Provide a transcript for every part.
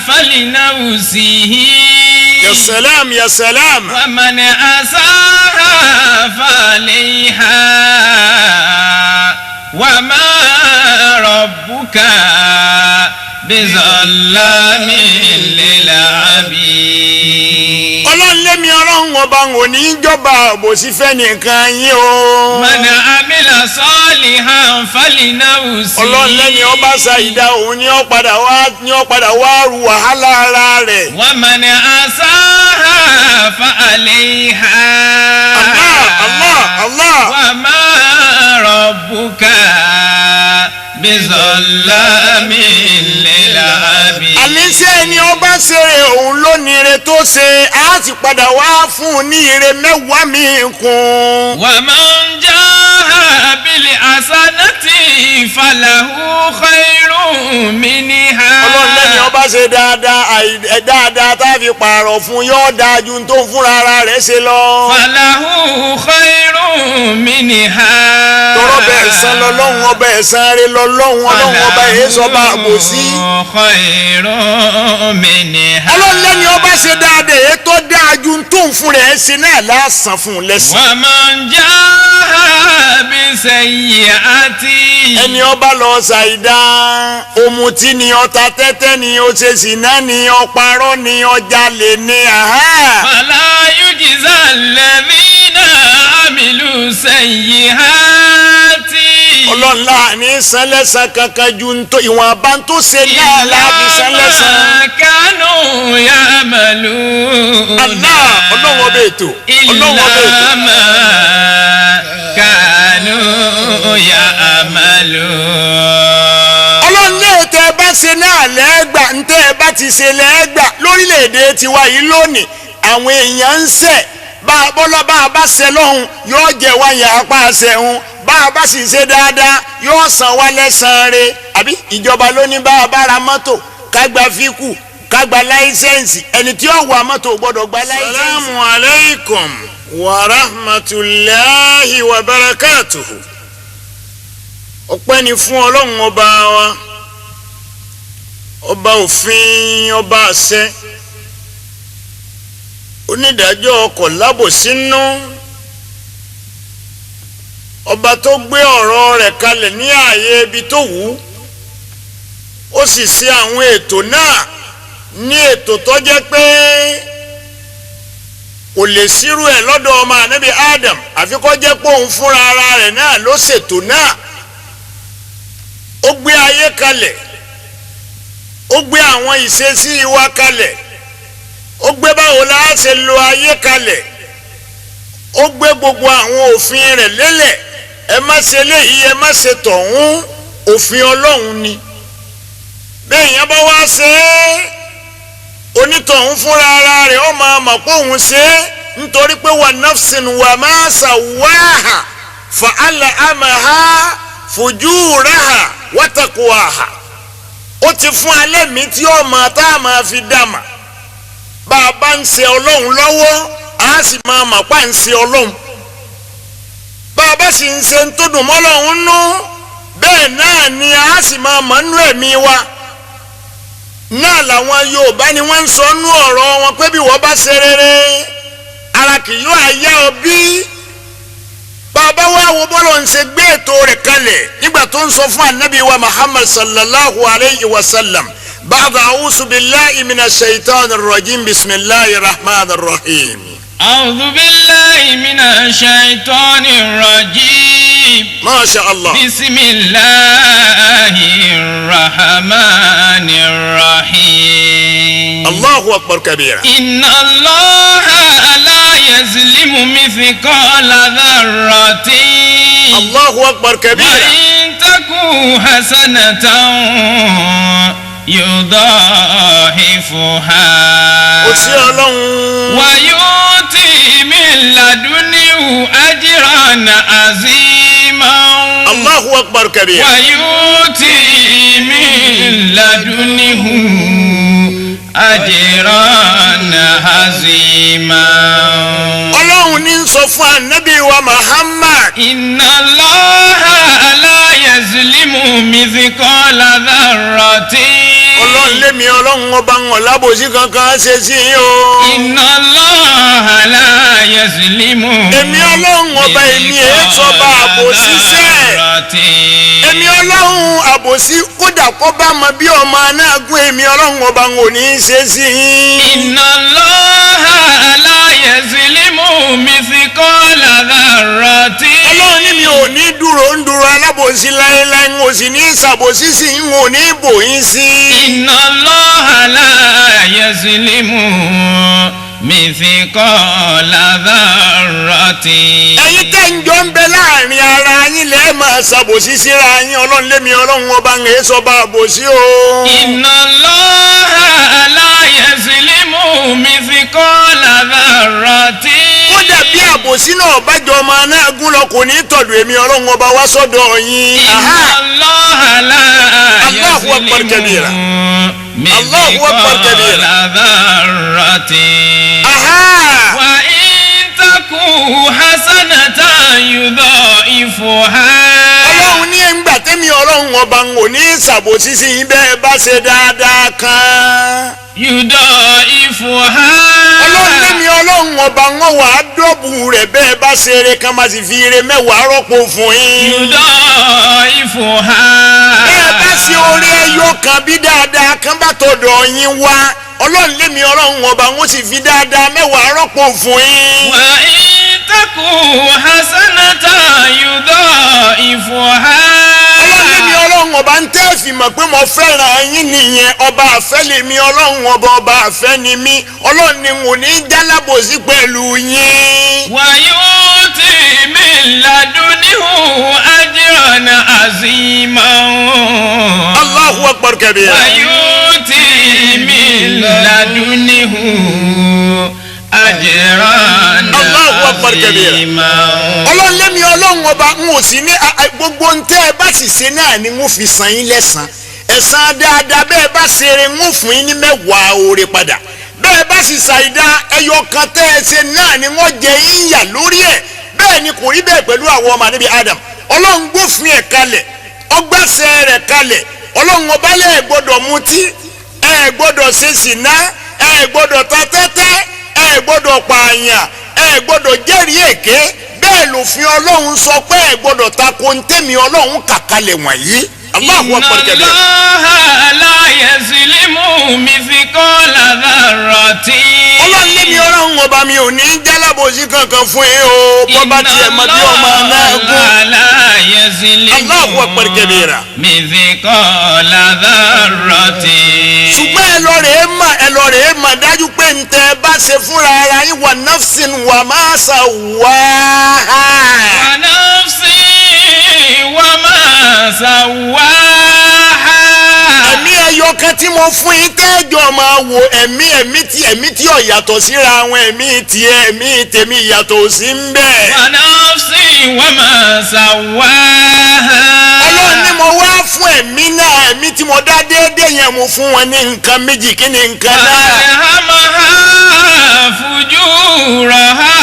فلنفسه يا سلام يا سلام ومن أساء فعليها وما ربك بظلام للعبيد. ọlọ́run lémi ọlọ́run ọba ò ní jọba àbòsí fẹ́ nìkan yín o. من عمل صالحا فلنفسه. ọlọ́run lẹ́yìn ọba ṣàìdá òun ni ó padà wá ru wàhálà ara rẹ̀. ومن أساء فعليها. Allah Allah. وما ربك بظلام للعبيد. àníṣe ni ọba ṣe òun ló ní ire tó ṣe á sì padà wá fún un ní ire mẹ́wàá mi kún. ومن جاء بالحسنة فله خير منها. ọlọ́run lẹ́yìn ọba ṣe dáadáa tá a fi pààrọ̀ fún yóò dáa ju tó ń fúnra ara rẹ̀ ṣe lọ. فله خير منها. tọrọ bẹ́ẹ̀ san lọ́lọ́run ọba ẹ̀san rẹ̀ lọ́lọ́run ọlọ́run ọba èso bá àbòsí. خير منها. ọlọ́run lẹ́yìn ọba ṣe dáadáa èyí tó dáa ju tó ń fúnra ẹ̀ ṣe náà lásán fún un lẹ́sìn. ومن جاء بسيئة. ẹni ọba lọ ṣàìdá òmùtí ni ọta tẹ́tẹ́ ni ó ṣe ṣìnà ni ọparọ́ ni ọjàlè ni فلا يجزى الذين عملوا سيئات. ọlọ́run láàánú sánlẹ̀sán kankan ju ìwọ̀n abá tó ṣe náà láàbí sánlẹ̀sán. كانوا يعملون. ọlọ́run ọba ètò ọlọ́run ọba ètò. كانوا يعملون. ọlọ́run ní ètò ẹ bá ṣe náà lẹ́gbà ntẹ́ ẹ bá ti ṣe lẹ́gbà lórílẹ̀‐èdè tiwa yìí lónìí àwọn èèyàn ń ṣẹ̀ bá a bá ṣe lọ́hùn yóò jẹ́ wáyà apá ṣẹ̀hún bá a bá sì ṣe dáadáa yóò san wá lẹ́sàn-án rẹ̀ àbí ìjọba ló ní bá a bá ra mọ́tò ká gba fíkù ká gba láísẹ̀nsì ẹni tí ó wà mọ́tò gbọ́dọ̀ gba láísẹ̀nsì. salaamu aleykum wa rahmatulahi wa barakatuhu. ọpẹ́ ni fún ọlọ́run ọba wa ọba òfin ọba àṣẹ onídàájọ́ ọkọ̀ lábòsínú ọba tó gbé ọ̀rọ̀ rẹ̀ kalẹ̀ ní ààyè ibi tó wù ú ó sì ṣe àwọn ètò náà ní ètò tó jẹ́ pé kò lè sírú ẹ̀ lọ́dọ̀ ọmọ ànábì Adam àfi kó jẹ́ pé òun fúnra ara rẹ̀ náà ló ṣètò náà ó gbé ayé kalẹ̀ ó gbé àwọn ìṣesí wa kalẹ̀ ó gbé báwo la ṣe lo ayé kalẹ̀ ó gbé gbogbo àwọn òfin rẹ̀ lélẹ̀ ẹ má ṣe léyìí ẹ má ṣe tọ̀hún òfin Ọlọ́run ni bẹ́ẹ̀ yẹn bá wá ṣe é onítọ̀hún fúnra ara rẹ̀ ó máa mọ̀ pé òun ṣe é nítorí pé wà nafsin wà má sàwáhà fa alhamaha fujuraha wa taqwaha ó ti fún alẹ́ mi tí ó máa tá a máa fi dàmà bá a bá ń ṣe Ọlọ́run lọ́wọ́ a sì máa mọ̀ pa ń ṣe Ọlọ́run bá a bá sì ń ṣe ń tó dùn mọ́ Ọlọ́run nú bẹ́ẹ̀ náà ni a sì máa mọ̀ nú ẹ̀mí wa náà làwọn Yorùbá ni wọ́n ń sọ nú ọ̀rọ̀ wọn pé bí wọ́n bá ṣe rere ara kì yóò àyà ọ bí bàbá wa wo bọ́lọ̀ ń ṣe gbé ètò rẹ̀ kalẹ̀ nígbà tó ń sọ fún anabi wa Muhammad sallallahu alayhi wa sallam ba'da a'udhu billahi minash shaitanir rajim bismillahir rahmanir rahim. أعوذ بالله من الشيطان الرجيم. ما شاء الله. بسم الله الرحمن الرحيم. الله أكبر كبيرا. إن الله لا يظلم مثقال ذرة. الله أكبر كبيرا. وإن تكو حسنة يضاعفها ويؤتي من لدنه أجرا عظيما. الله أكبر كبيرا. ويؤتي من لدنه أجرا عظيما. Ọlọ́run ní sọ fún ànábì wa Muhammad. Inna Allaha la yazlimu mithqala dharratin. ọlọ́run lémi ọlọ́run ọba ń ọ̀làbòsí kankan ṣe sí i o. Inna Allaha la yazlimu. èmi ọlọ́run ọba èmi èé sọba àbòsí sẹ́ẹ̀. èmi ọlọ́run àbòsí kódà kó bá mọ bí ọmọ náà gún èmi ọlọ́run ọba ń ò ní í ṣe sí i. Inna Allaha la yazlimu mithqala dharratin. ọlọ́run ní mi ò ní dúró ń dúró alábòsí láéláé ń ò sì ní ṣàbòsí sí i ń ò ní bòyín sí i. Inna Allaha la yazlimu mithqala dharratin. ẹ̀yin tẹ́ ń jọ ń bẹ láàrin ara yín lẹ́ẹ̀ máa ṣàbòsí síra yín ọlọ́run lémi ọlọ́run ọba ń èé sọba àbòsí o. Inna Allaha la yazlimu mithqala dharratin. kódà bí àbòsí náà bájọ ọmọ náà gún lọ kò ní tọ̀dọ̀ èmi ọlọ́run ọba wá sọ́dọ̀ yín. Inna Allaha la Allahu akbar kabira. yazlimu Allahu akbar kabira. mithqala dharratin. Wa in taku hasanatan yudha'ifuha. ọlọ́run ní ẹ̀ǹgbà tẹ́mi ọlọ́run ọba ń ò ní ṣàbòsí sí yín bẹ́ẹ̀ bá ṣe dáadáa kan. Yudha'ifuha. ọlọ́run lémi ọlọ́run ọba ń wà á dọ́bù rẹ̀ bẹ́ẹ̀ bá ṣe eré kan má sì fi eré mẹ́wàá rọ́pò fún yín. Yudha'ifuha. bẹ́ẹ̀ bá ṣe orí ẹyọ kan bí dáadáa kan bá tọ̀dọ̀ yín wá ọlọ́run lémi ọlọ́run ọba ń sì fi dáadáa mẹ́wàá rọ́pò fún yín. Wa in taku hasanatan yudha'ifuha. ọlọ́run lémi ọlọ́run ọba ń tẹ́ fi mọ̀ pé mo fẹ́ràn yín nìyẹn ọba àfẹ́ lèmi ọlọ́run ọba àfẹ́ ni mí ọlọ́run ni mo ní jálábòsí pẹ̀lú yín. Wa yu'ti min ladunhu ajran aziman. Allahu akbar kabira. Wa yu'ti min ladunhu ajran Allahu akbar kabira. aziman. ọlọ́run lémi ọlọ́run ọba ń ò sí ní gbogbo ń tẹ́ ẹ bá sì ṣe náà ni wọ́n fi san yín lẹ́san ẹ̀san dáadáa bẹ́ẹ̀ bá ṣe eré wọ́n fún yín ní mẹ́wàá oore padà bẹ́ẹ̀ bá sì ṣàìdá ẹyọ kan tẹ́ ẹ ṣe náà ni wọ́n jẹ yín yà lórí ẹ̀ bẹ́ẹ̀ ni kò rí bẹ́ẹ̀ pẹ̀lú àwọn ọmọ níbi Adam ọlọ́run gbófin ẹ̀ kalẹ̀ ọgbàṣẹ rẹ̀ kalẹ̀ ọlọ́run ọba lẹ̀ gbọ́dọ̀ mutí ẹ̀ gbọ́dọ̀ ṣe ṣìná ẹ̀ gbọ́dọ̀ ta tẹ́tẹ́ ẹ̀ gbọ́dọ̀ pààyàn ẹ̀ gbọ́dọ̀ jẹ́rìí èké bẹ́ẹ̀ lòfin ọlọ́run sọ pé ẹ̀ gbọ́dọ̀ ta ko ń tẹ̀mí ọlọ́run kàkalẹ̀ wọ̀nyí. Allahu akbar kabira. Inna Allaha la yazlimu mithqala dharratin. ọlọ́run lémi ọlọ́run ọba mi ò ní jálábòsí kankan fún yín o bọ́bá tiẹ̀ mọ bí ọmọ náà gún. Inna Allaha la yazlimu Allahu akbar kabira. mithqala dharratin. ṣùgbọ́n ẹ lọ rèé mà dájú pé ń tẹ́ bá ṣe fúnra ara yín wa nafsin wa ma sawwaha. Wa nafsin wa ma sawwaha. ẹ̀mí ẹyọ kan tí mo fún yín tẹ́jọ́ máa wo ẹ̀mí tí ò yàtọ̀ síra àwọn ẹ̀mí tiẹ̀ ẹ̀mí tèmi ìyàtọ̀ sí ń bẹ̀. Wa nafsin wa ma sawwaha. ọlọ́run ní mo wá fún ẹ̀mí náà ẹ̀mí tí mo dá déédéé yẹn mo fún wọn ní nǹkan méjì kí ni nǹkan náà. فألهمها فجورها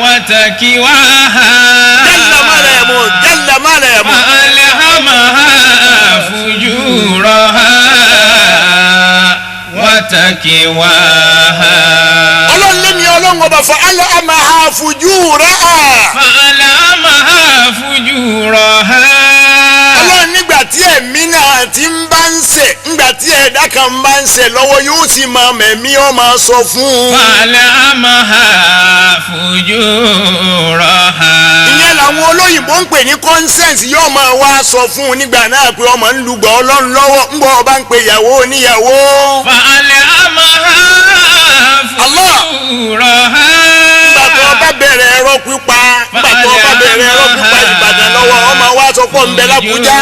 وتقواها. jalla ma la yamut. فألهمها فجورها وتقواها. ọlọ́run lémi ọlọ́run ọba فألهمها فجورها. فألهمها فجورها. ọlọ́run nígbà tí ẹ̀mí náà ti ń bá ń ṣe ńgbà tí ẹ̀dá kan ń bá ń ṣe lọ́wọ́ yóò sì máa mẹ̀mí ọ́ máa sọ fún un. فألهمها فجورها. ìyẹn làwọn olóyìnbó ń pè ní consent yóò máa wá sọ fún un nígbà náà pé ọmọ ń lùgbọ́ ọlọ́run lọ́wọ́ ń gbọ́ ọba ń pe ìyàwó oníyàwó. فألهمها فجورها. nígbà tó ọba bẹ̀rẹ̀ ẹ̀rọ pípa nígbà tó ọba bẹ̀rẹ̀ ẹ̀rọ pípa Ìbàdàn lọ́wọ́ ọmọ wa sọ pé ń bẹ l'Ábùjá.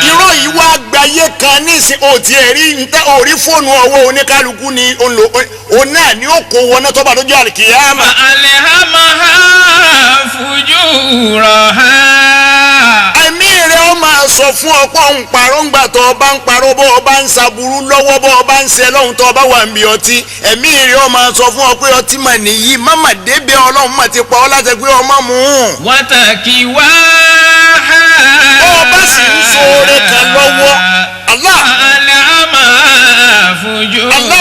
irọ́ yìí wá gbayé kan nísìn òtí ẹ̀rí ntẹ́ orí fóònù ọwọ́ oníkálukú ni òun náà ni ó kó wọná tó bá lójú àlùkìyámà. فألهمها فجورها. ẹ̀mí rẹ̀ ó máa sọ fún ọ̀pọ̀ ń parọ́ ńgbà tó ọba ń parọ́ bọ́ ọba ń saburú lọ́wọ́ bọ́ ọba ń ṣe lọ́hùn tó ọba wà ń bí ọtí ẹ̀mí rẹ̀ ó máa sọ fún ọ pé ọtí mà nìyí máma débẹ̀ ọlọ́run mà ti pa ọ́ láti pé ọmọ mú un. وتقواها. ọba sì sì ń sóore kan lọ́wọ́ Allah. فألهمها فجورها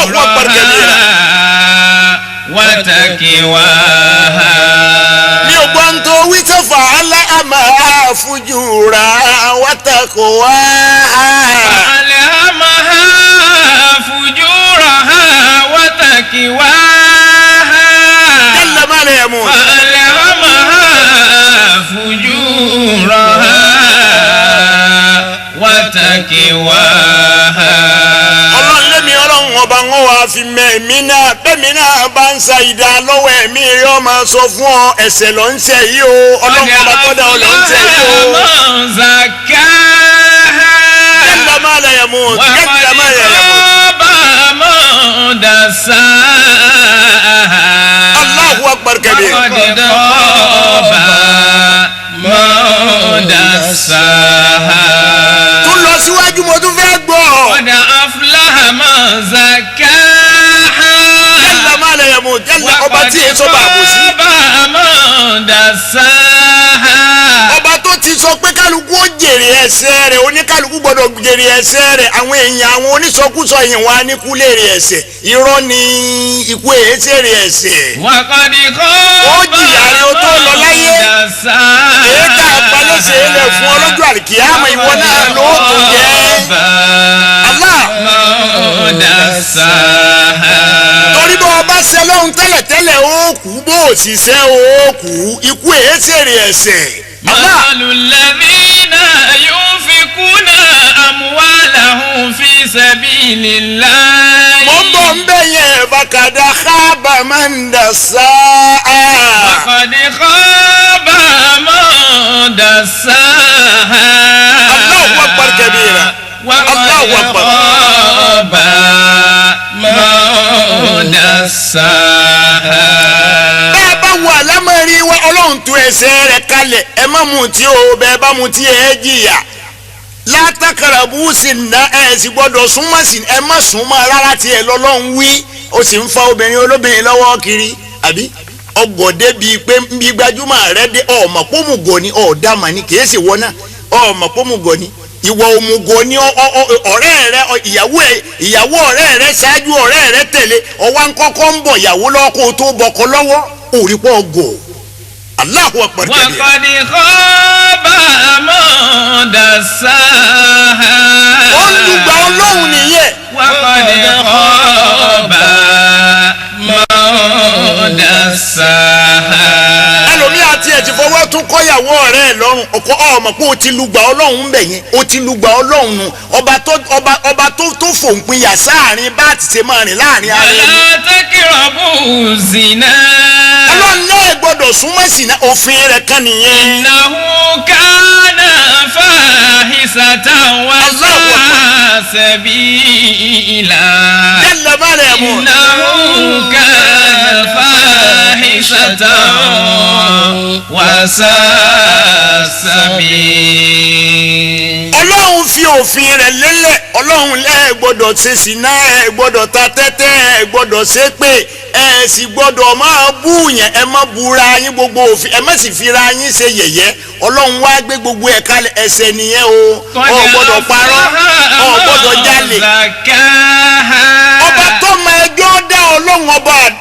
وتقواها. mi ò gbọ́ ń tó wí tó فألهمها فجورها وتقواها. فألهمها فجورها وتقواها. جل ما لا يموت. فألهمها فجورها وتقواها. ọlọ́run lémi ọlọ́run ọba ń wá fi mẹ́ẹ̀mí náà bẹ́ẹ̀mí náà bá ń sa ìdá lọ́wọ́ ẹ̀mí rẹ̀ ọ máa sọ fún ọ ẹ̀ṣẹ̀ ló ń ṣe yìí o ọlọ́run ọba kọ́dà ọ ló ń ṣe yìí o. jẹ́nìdá máa lẹ̀ yẹ̀ mú jẹ́nìdá máa lẹ̀ yẹ̀ mú. Allahu akbar kabir. tún lọ síwájú mo tún fẹ́ gbọ́. ọ̀dà afúláhà máa zàkáhà. jẹ́nìdá máa lẹ̀ yẹ̀ mú jẹ́nìdá ọba tí èso bá bù sí. ọba tó ti sọ pé kálukú ó jèrè ẹ̀ṣẹ̀ rẹ̀ oníkálukú gbọ́dọ̀ jèrè ẹ̀ṣẹ̀ rẹ̀ àwọn èèyàn àwọn onísọkúsọ yìí wà ní kú lèrè ẹ̀ṣẹ̀ irọ́ ni ikú èéṣèrè ẹ̀ṣẹ̀. wàkàdì kọ́ ó jìyà rẹ̀ ó tó lọ láyé èyí tá a palẹ́sẹ̀ ilẹ̀ fún ọlọ́jọ́ àlìkìyámà ìwọ náà ló tó jẹ́. Allah. torí bó ọba ṣe lóhun tẹ́lẹ̀tẹ́lẹ̀ ó kú bó òṣìṣẹ́ ó kú ikú èéṣèrè ẹ̀ṣẹ̀. مثل الذين ينفقون أموالهم في سبيل الله. mo ń bọ̀ ń bẹ̀ yẹn bàkàdà khaba man dassaha. وقد خاب من دساها. Allahu akbar kabira. Allahu akbar. وقد خاب من دساها. bẹ́ẹ̀ bá wà lámọ̀rí wa ọlọ́run tú ẹsẹ̀ rẹ̀ kalẹ̀ ẹ má mutí o bẹ́ẹ̀ bá mutí ẹ jìyà látàkàràbù sí ná ẹ sì gbọ́dọ̀ súnmọ́ sí ẹ má súnmọ́ rárá tiẹ̀ lọ́lọ́run wí ó sì ń fa obìnrin olóbìnrin lọ́wọ́ kiri àbí ọgọ̀dé bíi pé bí gbajúmọ̀ rẹ dé ọmọ pọ́mùgọ̀ ni ọ̀ọ́dàmà ni kìí ṣe wọ́n náà ọmọ pọ́mùgọ̀ ni ìwọ òmùgọ̀ ni ọ̀rẹ́ rẹ ìyàwó ọ̀rẹ́ rẹ ṣáájú ọ̀rẹ́ rẹ tẹ̀lé ọwọ́ nkọ́kọ́ ń bọ̀ ìyàwó lọ́kọ́ tó bọ̀kọ́ lọ́wọ́ òrí pọ̀ gọ̀ Allahu akbar kabir. وقد خاب من دساها. ó ń dùgbà ọlọ́run nìyẹn. وقد خاب من دساها. ẹlòmíì àti ẹ̀ ti fọwọ́ tún kọ́yàwó ọ̀rẹ́ ẹ̀ lọ́rùn ọkọ ọmọ pé o ti lùgbà ọlọ́run ń bẹ̀ yẹn o ti lùgbà ọlọ́run nù ọba tó fòǹpinya sáàrin bá ti ṣe máa rìn láàrin ara ẹni. ولا تقربوا الزنا. ọlọ́run náà gbọ́dọ̀ súnmọ́ sí ní òfin rẹ̀ kan nìyẹn. إنه كان فاحشة وساء سبيلا. jẹ́lẹ̀ bá rẹ̀ mú. إنه كان فاحشة وساء سبيلا. ọlọ́run fi òfin rẹ̀ lélẹ̀ ọlọ́run lẹ́ gbọ́dọ̀ ṣe sìná ẹ gbọ́dọ̀ ta tẹ́tẹ́ ẹ gbọ́dọ̀ ṣe pé ẹ sì gbọ́dọ̀ máa bú yẹn ẹ má búra yín gbogbo òfin ẹ má sì fira yín ṣe yẹ̀yẹ́ ọlọ́run wá gbé gbogbo ẹ̀ kalẹ̀ ẹ̀ṣẹ̀ nìyẹn o ọ gbọ́dọ̀ parọ́ ọ gbọ́dọ̀ jalè. ọba tó mọ ẹjọ́ dá ọlọ́run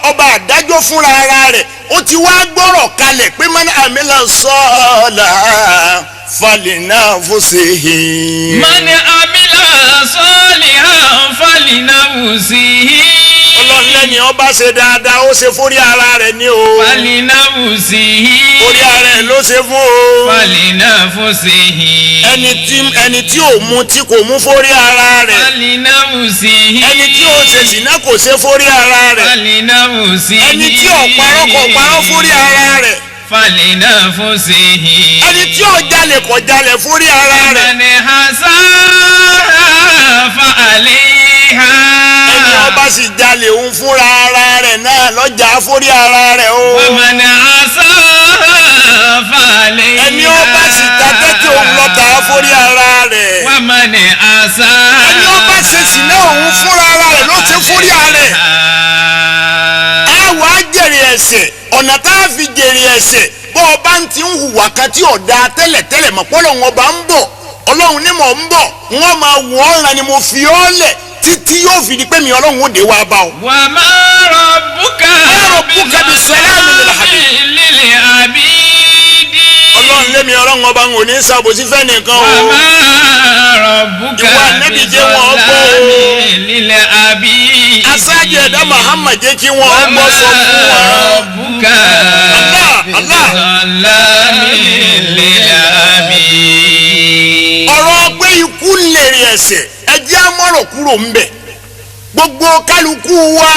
ọba àdájọ́ fúnra ara rẹ̀ ó ti wá gbọ́rọ̀ kalẹ̀ pé man amila salihan falinafsihi. من عمل صالحا فلنفسه. ọlọ́run lẹ́ni ọba ṣe dáadáa ó ṣe fórí ara rẹ̀ ní o. فلنفسه. orí ara rẹ̀ ló ṣe fún o. فلنفسه. ẹni tí ò mu tí kò mú fórí ara rẹ̀. فلنفسه. ẹni tí ò ṣe ṣìnà kò ṣe fórí ara rẹ̀. فلنفسه. ẹni tí ò parọ́ kò parọ́ fórí ara rẹ̀. فلنفسه. ẹni tí ò jalè kò jalè fórí ara rẹ̀. من حساها فعليها. ẹni ọba sì jalè òun fúnra ara rẹ̀ náà lọ́jà fórí ara rẹ̀ o. ومن عصاها فعليها. ẹni ọba sì ta tẹ́tí òun lọ́ta fórí ara rẹ̀. ومن عصاها. ẹni ọba ṣe ṣìnà òun fúnra ara rẹ̀ ló ṣe fórí ara rẹ̀. ẹ wàá jèrè ẹ̀ṣẹ̀ ọ̀nà tá a fi jèrè ẹ̀ṣẹ̀ bó o bá ń ti ń hùwà kan tí ò dáa tẹ́lẹ̀tẹ́lẹ̀ mọ̀ pọ́lọ́ wọn bá ń bọ̀ ọlọ́run ní mò ń bọ̀ wọ́n máa wọ̀ ọ́ ra ni mo fi ọ́ lẹ̀ títí yóò fi di pé mi ọlọ́run ó dé wá bá ọ. wa ma rabbuka bis-salami lil abidi. ọlọ́run lémi ọlọ́run ọba ń ní ṣàbòsí fẹ́ nìkan o. wa ma rabbuka ìwà nẹ́bí jẹ́ wọn gbọ́ o. lil abidi. aṣáájú ẹ̀dá Muhammad jẹ́ kí wọ́n gbọ́ sọ fún wa. rabbuka lil abidi. ọ̀rọ̀ pé ikú lèrè ẹ̀ṣẹ̀ ẹjẹ́ amọ̀rọ̀ kúrò ń bẹ̀ gbogbo kálukú wa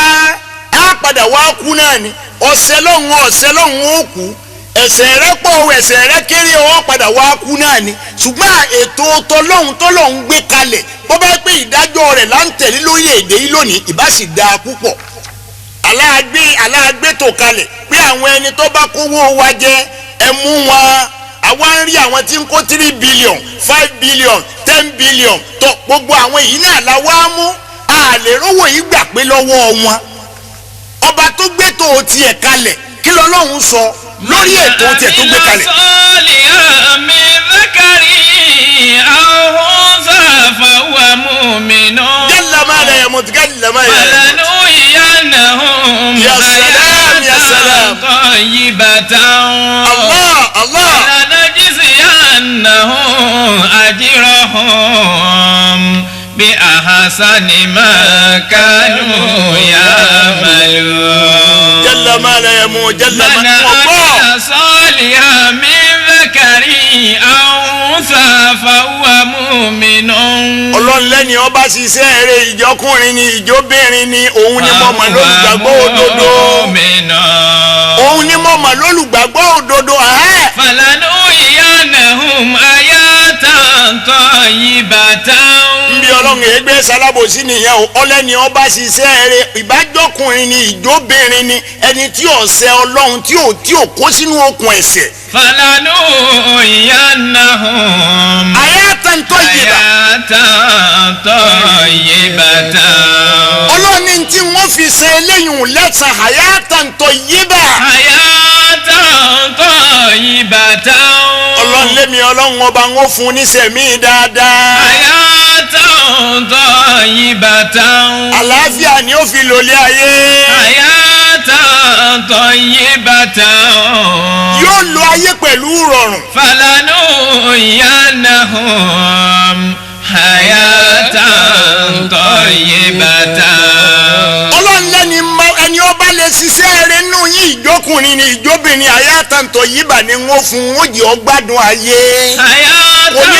á padà wá kú náà ni ọ̀sẹ̀ lọ́hùn ó kú ẹ̀ṣẹ̀ rẹ pọ̀ ẹ̀ṣẹ̀ rẹ kéré ó padà wá kú náà ni ṣùgbọ́n ètò tọlọ́hùn gbé kalẹ̀ bó bá pé ìdájọ́ rẹ̀ là ń tẹ̀lé lórí èdè yìí lónìí ìbá sì dáa púpọ̀ aláàgbé tó kalẹ̀ pé àwọn ẹni tó bá kówó wa jẹ ẹ mú wọn àwa ń rí àwọn tí ń kó 3 billion 5 billion 10 billion tó gbogbo àwọn yìí náà la wá mú àlè rówó yìí gbà pé lọ́wọ́ wọn ọba tó gbé tó tiẹ̀ kalẹ̀ kí lọ́lọ́run sọ lórí ètò tiẹ̀ tó gbé kalẹ̀. jalla ma la yamut jalla ma la yamut. ya salam ya salam. Allah. أنهم أجرهم بأحسن ما كانوا يعملون جل ما لا يموت جل ما من عمل صالحا من ذكر أو أنثى فهو مؤمن. ọlọ́run lẹ́ni ọba ṣiṣẹ́ eré ìjọkùnrin ni ìjọbìnrin ni òun ni mo mọ̀ lólùgbàgbọ́ òdodo òun ni mo mọ̀ lólùgbàgbọ́ òdodo. فلنحيينهم حياة طيبة. nbí ọlọ́run ẹgbẹ́ sálábòsí nìyẹn o ọlẹ́ni ọba ṣiṣẹ́ eré ìbájọkùnrin ni ìjọbìnrin ni ẹni tí ò ṣẹ̀ ọlọ́run tí ò kó sínú okùn ẹ̀ṣẹ̀. فلنحيينهم حياة طيبة. ọlọ́ni tí wọ́n fi ṣe eléyìí lẹ́sàn hayatan tayyiba. hayatan tayyibatan. ọlọ́run lémi ọlọ́run ọba ń fún níṣẹ̀mí dáadáa. hayatan tayyibatan. àlàáfíà ni ó fi lòlẹ́ ayé. hayatan tayyibatan. yóò lo ayé pẹ̀lú rọrùn. falanuhyiyanahum hayatan tayyibatan. ọlọ́run lẹ́ni ẹni ọba lè ṣiṣẹ́ rẹ̀ nù yín ìjọkùnrin ni ìjọbìnrin hayatan tayyiba ni wọ́n fún wọn jẹ́ ọgbádùn ayé. hayatan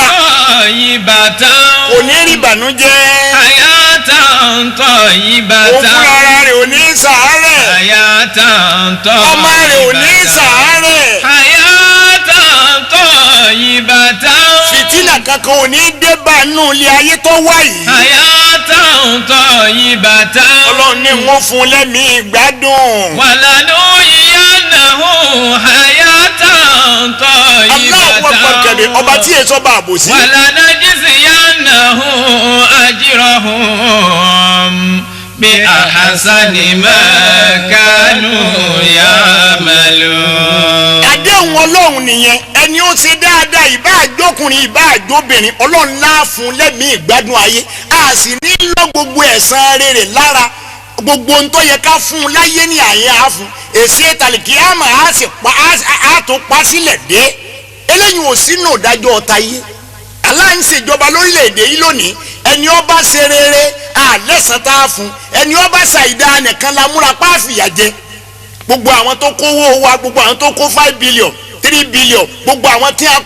tayyibatan. kò ní rí ìbànújẹ́. hayatan tayyibatan. òun fúnra rẹ̀ ò ní sàárẹ̀. hayatan tayyibatan. ọmọ rẹ̀ ò ní sàárẹ̀. hayatan tayyibatan. fìtínà kankan ò ní dé bá nù ilé ayé tó wá yìí. hayatan tayyibatan. ọlọ́run ní wọ́n fún lẹ́mìí ìgbádùn. walanuhyiyanahum hayatan tayyibatan. aláwọ̀ pọ̀kẹ̀dẹ̀ ọba tí èso bá àbòsí. walanajziyanahum ajrahum bi ahsani ma kanu ya'malun. àdéhùn ọlọ́run nìyẹn ẹni ó ṣe dáadáa ìbá àjọkùnrin ìbá àjọbìnrin ọlọ́run náà fún lẹ́mìí ìgbádùn ayé a sì ní lọ gbogbo ẹ̀san rere lára gbogbo ohun tó yẹ ká fún un láyé ní àyè á fún èsì ìtàlìkì àmọ́ á tún pa sílẹ̀ dé eléyìí ò sínú ìdájọ́ ọ̀tá yìí aláǹṣèjọba lórílẹ̀‐èdè yìí lónìí ẹni ó bá ṣe rere àlẹ́sàn tá a fún ẹni ó bá ṣàìdá nìkan la múra páàfìyà jẹ gbogbo àwọn tó kówó wa gbogbo àwọn tó kó 5 billion 3 billion gbogbo àwọn tí a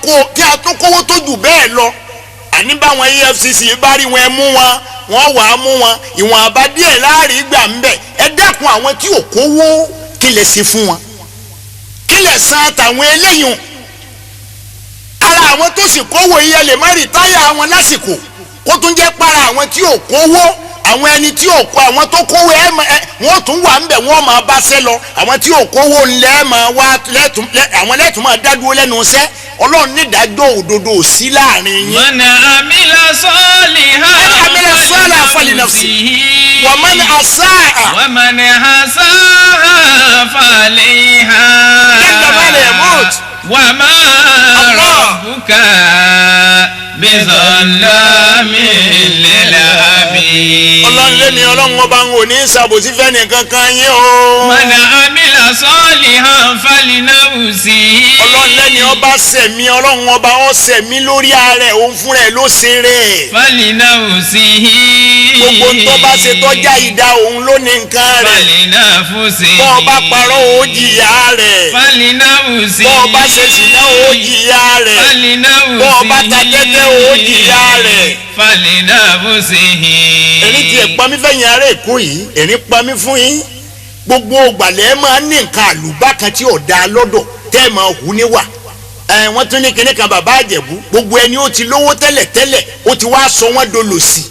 tún kówó tó jù bẹ́ẹ̀ lọ àní báwọn EFCC bá rí wọn mú wọn wọ́n wà á mú wọn ìwọ̀n àbá díẹ̀ láàrin gbà ń bẹ̀ ẹ dákun àwọn tí ò kówó kí lè sí fún wọn kí lè san tàwọn eléyìí ara àwọn tó sì kówó iye lè má rìtáyà wọn lásìkò kó tún jẹ́ para àwọn tí ò kówó àwọn ẹni tí ò kó àwọn tó kówó wọ́n tún wà ń bẹ̀ wọ́n máa bá ṣẹ́ lọ àwọn tí ò kówó ńlẹ́ máa wá àwọn lẹ́tùn máa dádúró lẹ́nu iṣẹ́ ọlọ́run nídàájọ́ òdodo ò sí láàrin yín. man amila salihan falinafsihi wa man asaa. wa man asaa falayha. jalla ma la yamut. wa ma rabbuka بظلام للعبيد. ọlọ́run lẹ́mi ọlọ́run ọba ń wò ní ṣàbòsí fẹ́ni kankan yín o. من عمل صالحا فلنفسه. ọlọ́run lẹ́ni ọba sẹ̀mí ọlọ́run ọba ó sẹ̀mí lórí ara ẹ̀ òun fúnra ẹ̀ ló ṣeré. فلنفسه. gbogbo tó bá ṣe tọ́já ìdá òun ló ní nǹkan rẹ̀. فلنفسه. bọ́ ọba parọ́ ó jìyà rẹ̀. فلنفسه. bọ́ ọba ṣe ṣìnà ó jìyà rẹ̀. فلنفسه. bọ́ ọba ta tẹ́tẹ́ ó jìyà rẹ̀. فلنفسه. ẹ̀rín tiẹ̀ pa mí fẹ́yìn ará èkó yìí ẹ̀rín pa mí fún yín gbogbo ògbàlẹ̀ máa ń ní nǹkan àlùbá kan tí ò dáa lọ́dọ̀ tẹ́ ẹ̀ máa hù níwà wọ́n tún ní kinní kan bàbá àjẹ̀bú gbogbo ẹni ó ti lówó tẹ́lẹ̀ tẹ́lẹ̀ ó ti wá sọ wọ́n dolòṣì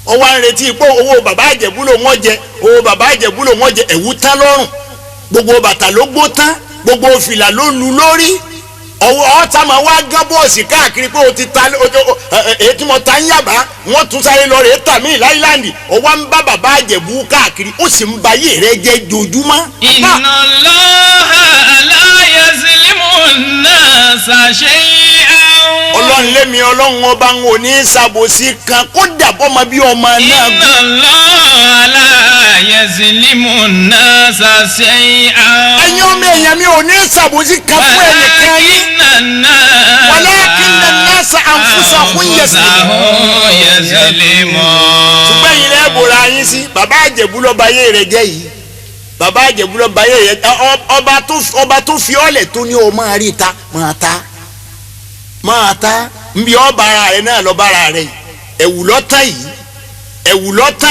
ó wá ń retí pé owó bàbá àjẹ̀bú ló wọ́n jẹ owó bàbá àjẹ̀bú ló wọ́n jẹ ẹ̀wù tán lọ́rùn gbogbo bàtà ló gbó tán gbogbo fìlà ló lu lórí ọwọ́ ọ̀tá máa wá gán bọ́ọ̀sì káàkiri pé o ti ta èyí tí mo ta ń yàbá wọ́n tún sáré lọ rèé tà mí láìláńdì ọwọ́ ń bá bàbá àjẹ̀bú káàkiri ó sì ń ba ayé rẹ jẹ́ jojúmọ́. Inna Allaha la yazlimu an-nasa shay'an. ọlọ́run lémi ọlọ́run ọba ń wò ní ṣàbòsí kan kó dàbọ̀ mọ́ bí ọmọ náà. Inna Allaha la yazlimu an-nasa shay'an. ẹ̀yin ọmọ èèyàn mi ò ní ṣàbòsí kan fún ẹnìkan yín. walakinna an-nasa anfusahum yazlimun. ṣùgbọ́n yìí lẹ́ bòrò ayín sí bàbá àjẹ̀bú lọ́ba ayé rẹ̀ jẹ́ yìí bàbá àjẹ̀bú lọ́ba ayé rẹ̀ ọba tó fi ọ́lẹ̀ tó ní o máa rí ta máa ta nbí ọba ara rẹ̀ náà lọ́ba ara rẹ̀ ẹ̀wù lọ́tàn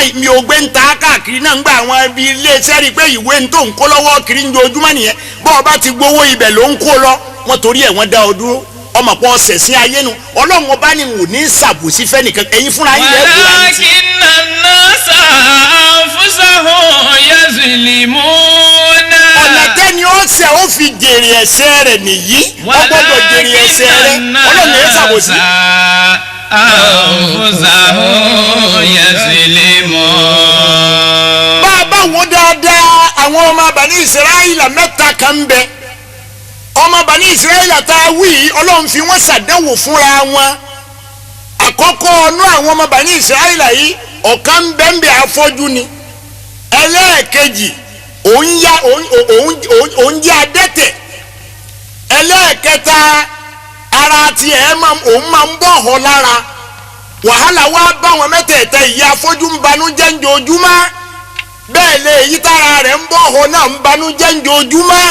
yìí mi ò gbé ń ta káàkiri náà ń gba àwọn ibi iléeṣẹ́ rí i pé ìwé ń tó ń kó lọ́wọ́ kiri ń dojúmọ́ nìyẹn bọ́ ọba ti gbowó ibẹ̀ ló ń kó lọ wọ́n torí ẹ̀ wọ́n dá ọ dúró ọmọ pọ̀ ọ̀sẹ̀ sí ayé nu ọlọ́run ọba ni wò ní ṣàbòsí fẹ́nìkan ẹ̀yin fúnra yín lẹ́kọ̀ọ́ láti. walakinna an-nasa anfusahum yazlimuna. ọ̀nà tẹ́ni ó ṣe ó fi jèrè ẹ̀ṣẹ̀ rẹ̀ nìyí ó gbọ́dọ̀ jèrè ẹ̀ṣẹ̀ rẹ̀ ọlọ́run ní ṣàbòsí. anfusahum yazlimun. bá a bá wo dáadáa àwọn ọmọ Bani Israẹla mẹ́ta kan ń bẹ ọmọ Bani Israẹla tá a wí ọlọ́run fi wọ́n ṣàdánwò fúnra wọn àkọ́kọ́ ọ̀nà àwọn ọmọ Bani Israẹla yìí ọ̀kan bẹ́ńbẹ́ afọ́jú ni ẹlẹ́ẹ̀kejì òun jẹ́ adẹ́tẹ̀ ẹlẹ́ẹ̀kẹta ara tiẹ̀ òun máa ń bọ̀ họ lára wàhálà wá bá wọn mẹ́tẹ̀ẹ̀ta ìyá afọ́jú ń banújẹ́ ń jojúmọ́ bẹ́ẹ̀ lè yí tára rẹ̀ ń bọ̀ họ náà ń banújẹ́ ń jojúmọ́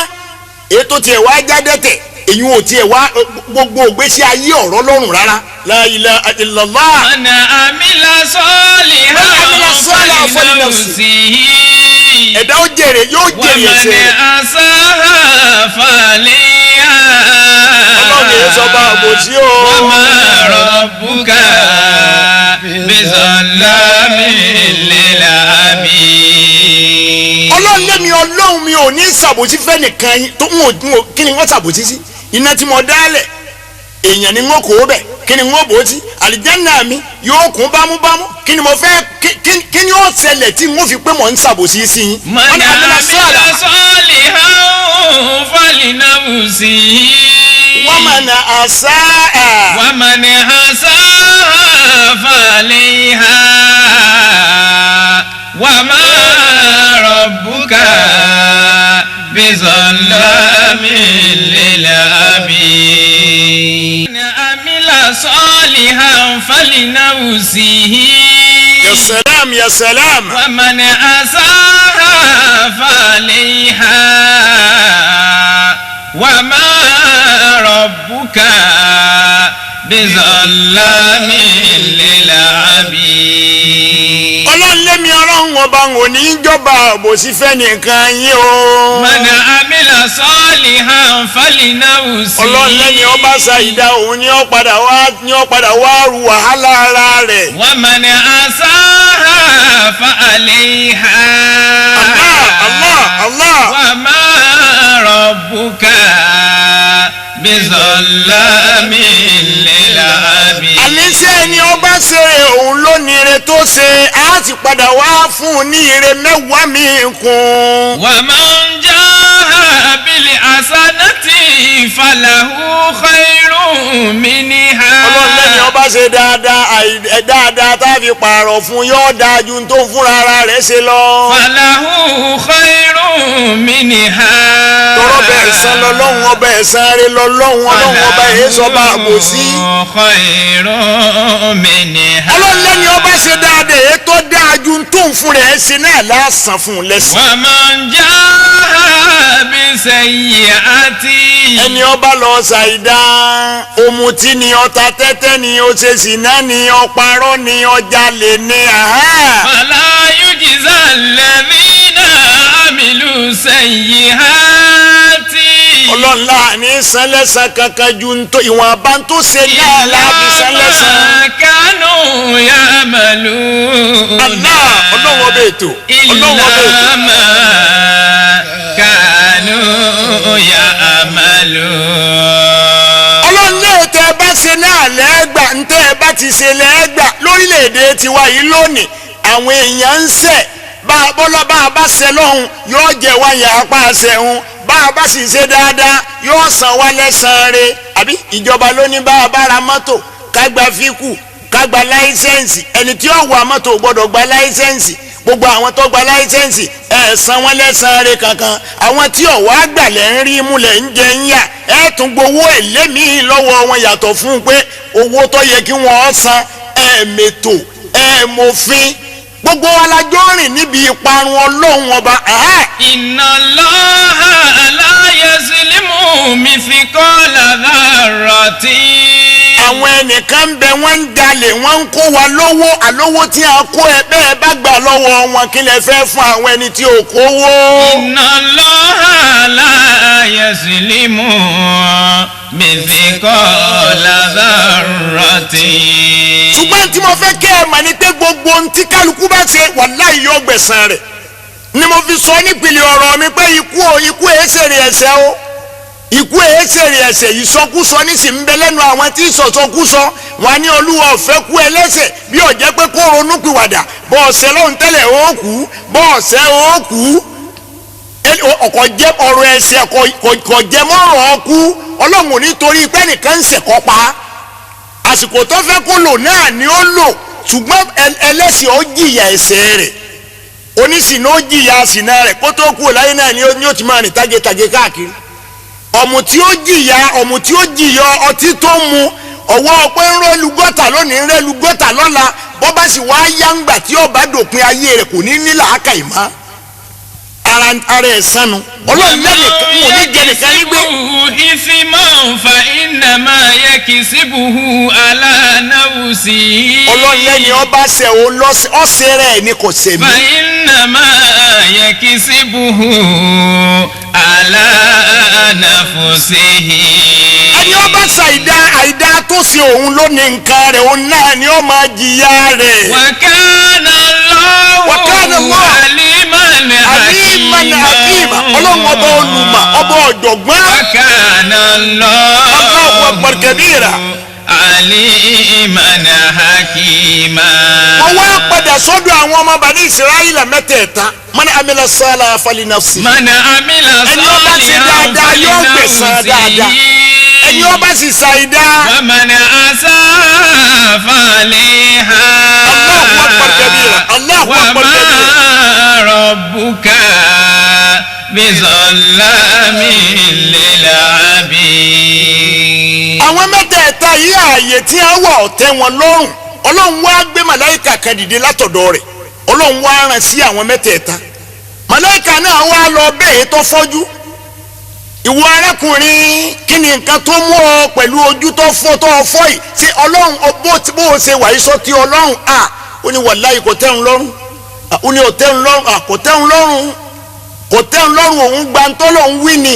ètò tiẹ̀ wá jádẹ́tẹ̀ èyí ò tiẹ̀ wá gbogbo ògbésí ayé ọ̀rọ̀ lọ́rùn rárá la ilaha illallah. man amila salihan falinafsihi. ẹ̀dá ó jèrè yóò jèrè ẹ̀ṣẹ̀ rẹ̀. wa man asaha fa'alayha. ọlọ́run yẹn sọ bá àbòsí o. wa ma rabbuka bizallamin lil abid. ọlọ́run lẹ́mi ọlọ́run mi ò ní ṣàbòsí fẹ́nìkan yín tó ń wò kí ni wọ́n ṣàbòsí sí iná tí mo dálẹ̀ èèyàn ni wọ́n kó bẹ̀ kí ni wọ́n bò ó sí àlìjánnà mi yóò kún bámúbámú kí ni mo fẹ́ kí ni ó ṣẹlẹ̀ tí wọ́n fi pé mò ń ṣàbòsí sí yín. man amila salihan falinafsihi. wa man asaa. wa man asaa falayha. wa ma rabbuka bizallamin lil abid. man amila salihan falinafsihi. ya salam. wa man asaha falayha. wa ma rabbuka bizallamin lil abid. ọlọ́run lémi ọlọ́run ọba ń wò ní ìjọba àbòsí fẹ́nìkan yín o. man amila salihan falinafsihi. ọlọ́run lẹ́ni ọba ṣàìdá òun ni ó padà wá ru wàhálà ara rẹ̀. wa man asaha fa'alayha. Allah. wa ma rabbuka bizallamin lil abid. àníṣe ni ọba ṣe òun ló ní ire tó ṣe á ti padà wá fún un ní ire mẹ́wàá mi kún. wa man jaha bil hasanati falahu khayrun minha. ọlọ́run lẹ́ni ọba ṣe dáadáa tá a fi pààrọ̀ fún yóò dáa ju tó ń fúnra ara rẹ̀ ṣe lọ. falahu khayrun minha. tọrọ bẹ́ẹ̀ san lọ́lọ́run ọba ẹ̀san rẹ̀ lọ́lọ́run ọlọ́run ọba èyí sọba àbòsí. khayrun minha. ọlọ́run lẹ́ni ọba ṣe dáadáa èyí tó dáa ju tó ń fúnra ẹ̀ ṣe náà lásán fún un lẹ́sìn. wa man jaa bi sayyi'ati. ẹni ọba lọ ṣàìdá òmùtí ni ọta tẹ́tẹ́ ni ó ṣe ṣìnà ni ọparọ́ ni ọjàlè ni fala yujza alladhina amilu sayyi'ati. ọlọ́nla ní sanlẹ̀sán kankan ju ìwọ̀n abá tó ṣe náà láàbí sanlẹ̀sán. kánú ya'malu. Allah ọlọ́wọ́ bẹ́ẹ̀ tó ọlọ́wọ́ bẹ́ẹ̀ tó. ìlànà kánú ya'malu. ọlọ́nlé tẹ́ ẹ bá ṣe náà lẹ́gbà ntẹ́ ẹ bá ti ṣe lẹ́gbà lórílẹ̀‐èdè tiwa yìí lónìí àwọn èèyàn ń ṣẹ̀ bọ́lá bá a bá ṣe lọ́hùn yóò jẹ́ wáyà apá ṣẹ̀hún bá a bá sì ṣe dáadáa yóò san wá lẹ́sàn-án rẹ̀ àbí ìjọba ló ní bá a bá ra mọ́tò ká gba fíkù ká gba láísẹ̀nsì ẹni tí ó wa mọ́tò gbọ́dọ̀ gba láísẹ̀nsì gbogbo àwọn tó gba láísẹ̀nsì ẹ̀ san wọ́n lẹ́sàn-án rẹ̀ kankan àwọn tí ọ̀wọ́ àgbàlẹ̀ ń rí múlẹ̀ ń jẹ ń yà ẹ̀ tún gbowó èlé míì lọ́wọ́ wọn yàtọ̀ fún un pé owó tó yẹ kí wọ́n san ẹ̀ mètò ẹ̀ mòfin gbogbo alájọ́ rìn níbi ìparun ọlọ́run ọba. inna Allaha la yazlimu mithqala dharratin. àwọn ẹnìkan ń bẹ wọ́n ń jalè wọ́n ń kó wa lówó àlówó tí a kó ẹ bẹ́ẹ̀ bá gbà lọ́wọ́ wọn kí lè fẹ́ fún àwọn ẹni tí ò kówó. inna Allaha la yazlimu mithqala dharratin. ṣùgbọ́n tí mo fẹ́ kẹ́ ẹ mọ̀ ni pé gbogbo ohun tí kálukú bá ṣe wàláhì yóò gbẹ̀san rẹ̀ ni mo fi sọ nípìnlẹ̀ ọ̀rọ̀ mi pé ikú èésèrè ẹ̀ṣẹ̀ o ikú èésèrè ẹ̀ṣẹ̀ ìsọkúsọ nísìnyí ń bẹ lẹ́nu àwọn tí ìsọsọkúsọ wọn ní olúwa ọ̀fẹ́ kú ẹlẹ́ṣẹ̀ bí ó jẹ́ pé kó ronú pìwàdà bọ́ ọ̀sẹ̀ lóhun tẹ́lẹ̀ ó kú bọ́ ọ̀sẹ̀ ó kú ọkọ̀ jẹ́ ọ̀rọ̀ ẹ̀ṣẹ̀ kò jẹ́ mọ́rọ̀ ọkú ọlọ́run nítorí pé nìkan ń ṣẹ̀kọ́ pa àsìkò tó fẹ́ kó lò náà ni ó lò ṣùgbọ́n ẹlẹ́ṣẹ̀ ó jìyà ẹ̀ṣẹ̀ rẹ̀ oníṣìnà ó jìyà ṣìnà rẹ̀ kó tó kú láyé náà ni ó ti máa rìn tágétágé káàkiri ọ̀mùtí ó jìyà ọtí tó mu ọwọ́ pé ń rẹ́lu gọ́tà lónìí ń rẹ́lu gọ́tà lọ́la bó bá sì wá yáǹgbà tí ó bá dòpin ayé rẹ̀ kò ní ní làákàyè mọ́ ara ẹ̀ sanu ọlọ́run lẹ́yìn kò ní jẹ nìkan yín gbé. ìfimọ́ fa innama yakisibuhu ala nafsihi. ọlọ́run lẹ́yìn ọba ṣe ọ̀sẹ̀ rẹ̀ ni kò ṣe mí. fa innama yakisibuhu ala nafsihi. ẹni ọba ṣàìdá àìdá tó ṣe òun ló ní nǹkan rẹ̀ òun náà ni ó máa jìyà rẹ̀. wa kana Allahu aliman hakima ọlọ́run ọba olùmọ̀ ọba ọ̀jọ̀gbọ́n. wa kana Allahu akbar kabira. aliman hakima. wọ́n wá padà sọ́dọ̀ àwọn ọmọ bani Israẹli mẹ́tẹ̀ẹ̀ta man amila sala fali nafsi. man amila ẹni ọba ṣe dáadáa yóò gbẹ̀san dáadáa ẹni ọba sì ṣàìdá. wa man asaa faliha. Allahu akbar kabira. Allahu akbar kabira. wa ma rabbuka bizallamin lil abid. àwọn mẹ́tẹ̀ẹ̀ta yìí ààyè tí a wà ọ̀tẹ̀ wọn lọ́rùn ọlọ́run wá gbé màláìkà kan dìde látọ̀dọ̀ rẹ̀ ọlọ́run wá rán sí àwọn mẹ́tẹ̀ẹ̀ta màláìkà náà wá lọ bẹ́ẹ̀ tó fọ́jú ìwọ arákùnrin kí ni nǹkan tó mú ọ pẹ̀lú ojú tó fọ́ yìí ṣé ọlọ́run bó o ṣe wà yìí sọ ti ọlọ́run ó ní wàláhì kò tẹ́hun lọ́rùn ó ní kò tẹ́hun lọ́rùn òun gbantọ́lọ́run wí ni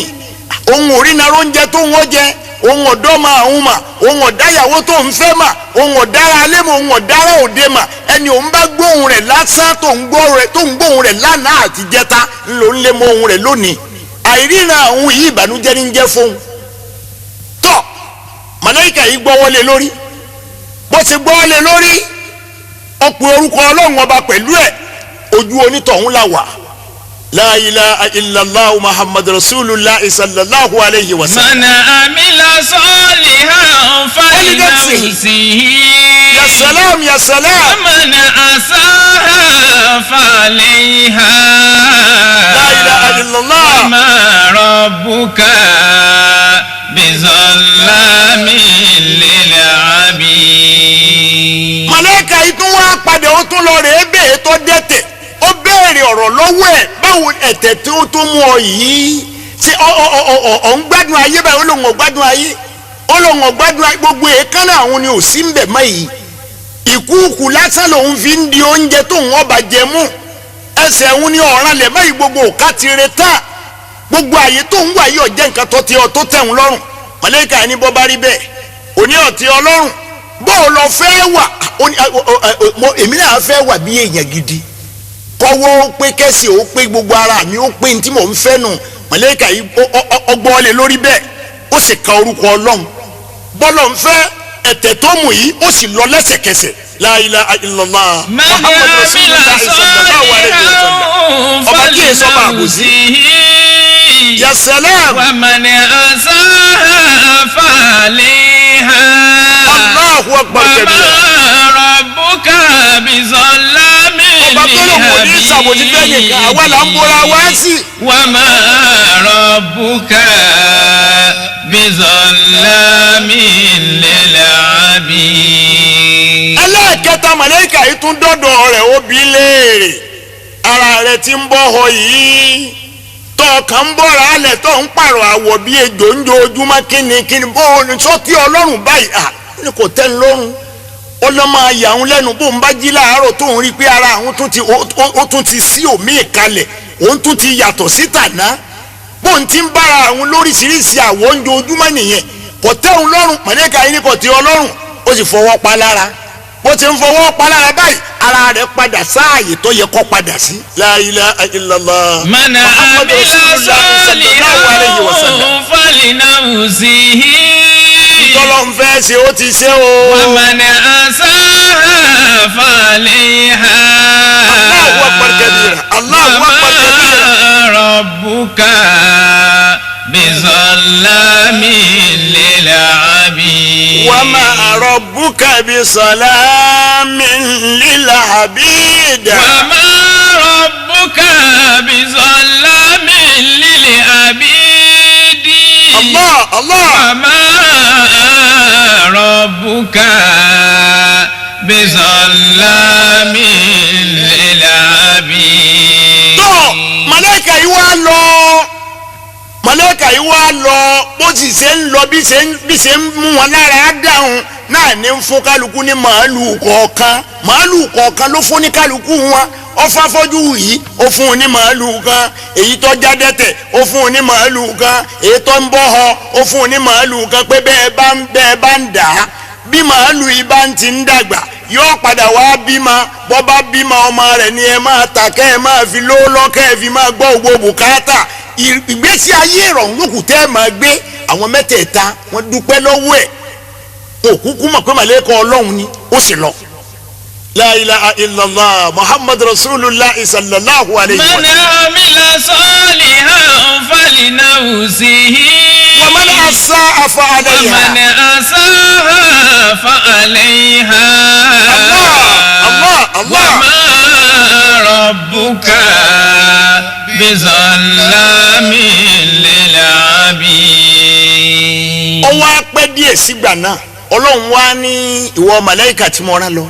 òun ò rí naró oúnjẹ tó ń wọ́n jẹ òun ọ̀dọ́ ma òun mà òun ọ̀dáyàwó tó ń fẹ́ mà òun ọ̀dára alẹ́ mà òun ọ̀dára òde mà ẹni òun bá gbóhùn rẹ̀ lásán tó ń gbóhùn rẹ̀ lánàá àti jẹta ńlò ń lé mọ ohun rẹ̀ lónìí àìríran àwọn yìí ìbànújẹ́ ní jẹ́ fóun tọ́ màláíkà yìí gbọ́wọ́lé lórí bó ṣe gbọ́wọ́lé lórí ó pe orúkọ ọlọ́run ọba pẹ̀lú ẹ̀ ojú onítọ̀hún la wà la ilaha illallah muhammad rasulullah sallallahu alayhi wa sallam. man amila salihan falinafsihi. ya salam ya salam. man asaha falayha. la ilaha illallah. ma rabbuka bizallamin lil abid. màláíkà yìí tún wá padà ó tún lọ rèé bẹ́ẹ̀ tó dẹ́tẹ̀ ó béèrè ọ̀rọ̀ lọ́wọ́ ẹ̀ báwo ẹ̀tẹ̀ tí ó tó mú ọ yìí ṣe ọ̀ ń gbádùn ayé báyìí ó lóun ò gbádùn ayé ó lóun ò gbádùn ayé gbogbo èékánná àwọn ni ò sí ń bẹ̀ mọ́ yìí ìkúùkù lásán lòun fi ń di oúnjẹ tóun ọba jẹ mú ẹsẹ̀ òun ni ọ̀ràn lẹ̀ mọ́ yìí gbogbo òkà ti re tá gbogbo àyè tóun wà yìí ọ̀jẹ̀ nǹkan tó ti ọ tó tẹ̀hún lọ́rùn màláíkà ní bọ́ bá rí bẹ́ẹ̀ òní ọ̀tí ọlọ́run bóò lọ fẹ́ wà èmi náà fẹ́ wà bí èèyàn gidi kọ́wọ́ ó pé kẹ́sì ó pé gbogbo ara mi ó pé ní tí mò ń fẹ́ nù màláíkà yìí ọgbọ́n ọlẹ̀ lórí bẹ́ẹ̀ ó sì ka orúkọ ọlọ́run bọ́lọ̀ ń fẹ́ ẹ̀tẹ̀ tó mú yìí ó sì lọ lẹ́sẹ̀kẹsẹ̀ la ilaha illallah muhammadu rasulullah sallallahu alayhi wa sallam ọba kí èso bá àbòsí ya salam. wa man asaha falayha. Allahu akbar kabira. rabbuka bizallamin ọba tó lò wò ní ìsàbòsí fẹ́ nìkan àwa là ń bora wá sí. wa ma rabbuka bizallamin lil abid. ẹlẹ́ẹ̀kẹta màláíkà yìí tún dọ́dọ̀ rẹ̀ ó bi léèrè ara rẹ̀ ti ń bọ́ họ yìí tọkàn ń bọ̀ra alẹ̀ tó ń pààrọ̀ àwọ̀ bí ejò ń jo ojúmọ́ kíni bó o ní sọ́kí ọlọ́run báyìí ní kò tẹ́ ń lọ́rùn ó lọ́ máa yà ń lẹ́nu bó ń bá jí láàárọ̀ tó ń rí pé ara àwọn ó tún ti sí òmí ìkalẹ̀ òun tún ti yàtọ̀ sí tàná bó ń ti ń bára àwọn lóríṣiríṣi àwọ̀ ń jo ojúmọ́ nìyẹn kò tẹ́ ń lọ́rùn mọ̀lẹ́ka yìí ní kò tẹ́ ọlọ́run ó sì fọwọ́ pa lára bó ti ń fọwọ́ pa lára báyìí ara rẹ̀ padà sáàyè tó yẹ kó padà sí. la ilaha illallah man muhammadu rasulullah sallallahu alayhi wa sallam. falinafsihi. ìtọ́lọ́ ń fẹ́ ṣe ó ti ṣe o. wa man asaha falayha. Allahu akbar kabira. Allahu akbar kabira. wa rabbuka bizallamin lil abid. wa ma rabbuka bizalamin lil abid. wa ma rabbuka bizallamin lil abid. Allah. wa ma rabbuka bizallamin lil abid. tó màláíkà yìí wá lọ màláíkà yìí wá lọ bó sì ṣe ń lọ bí ṣe ń mú wọn lára dáhùn náà ní ń fún kálukú ní màálù kọ̀ọ̀kan ló fún ní kálukú wọn ọfáfọ́jú yìí ó fún un ní màálù kan èyí tó jádẹ́tẹ̀ ó fún un ní màálù kan èyí tó ń bọ́ họ ó fún un ní màálù kan pé bẹ́ẹ̀ bá ń dà á bí màálù yìí bá ń ti ń dàgbà yóò padà wá bímọ bọ́ bá bímọ ọmọ rẹ̀ ni ẹ máa tà kẹ́ ẹ máa fi lówó kẹ́ ẹ fi máa gbọ́ ògbó bùkátà ìgbésí ayé ìrọ̀rùn lókùn tẹ́ ẹ máa gbé àwọn mẹ́tẹ̀ẹ̀ta wọ́n dúpẹ́ lọ́wọ́ ẹ̀ òkúkú mọ̀ pé màlẹ́kọ̀ ọlọ́run ni ó sì lọ. la ilaha illallah muhammad rasulullah sallallahu alayhi wa sallam. man amila salihan falinafsihi. wa man asaa fa alayha. wa man asaha fa alayha. Allah. wa ma rabbuka bizallamin lil abid. ó wá pẹ́ díẹ̀ sígbà náà ọlọ́run wá ní ìwọ màláíkà tí mo rán lọ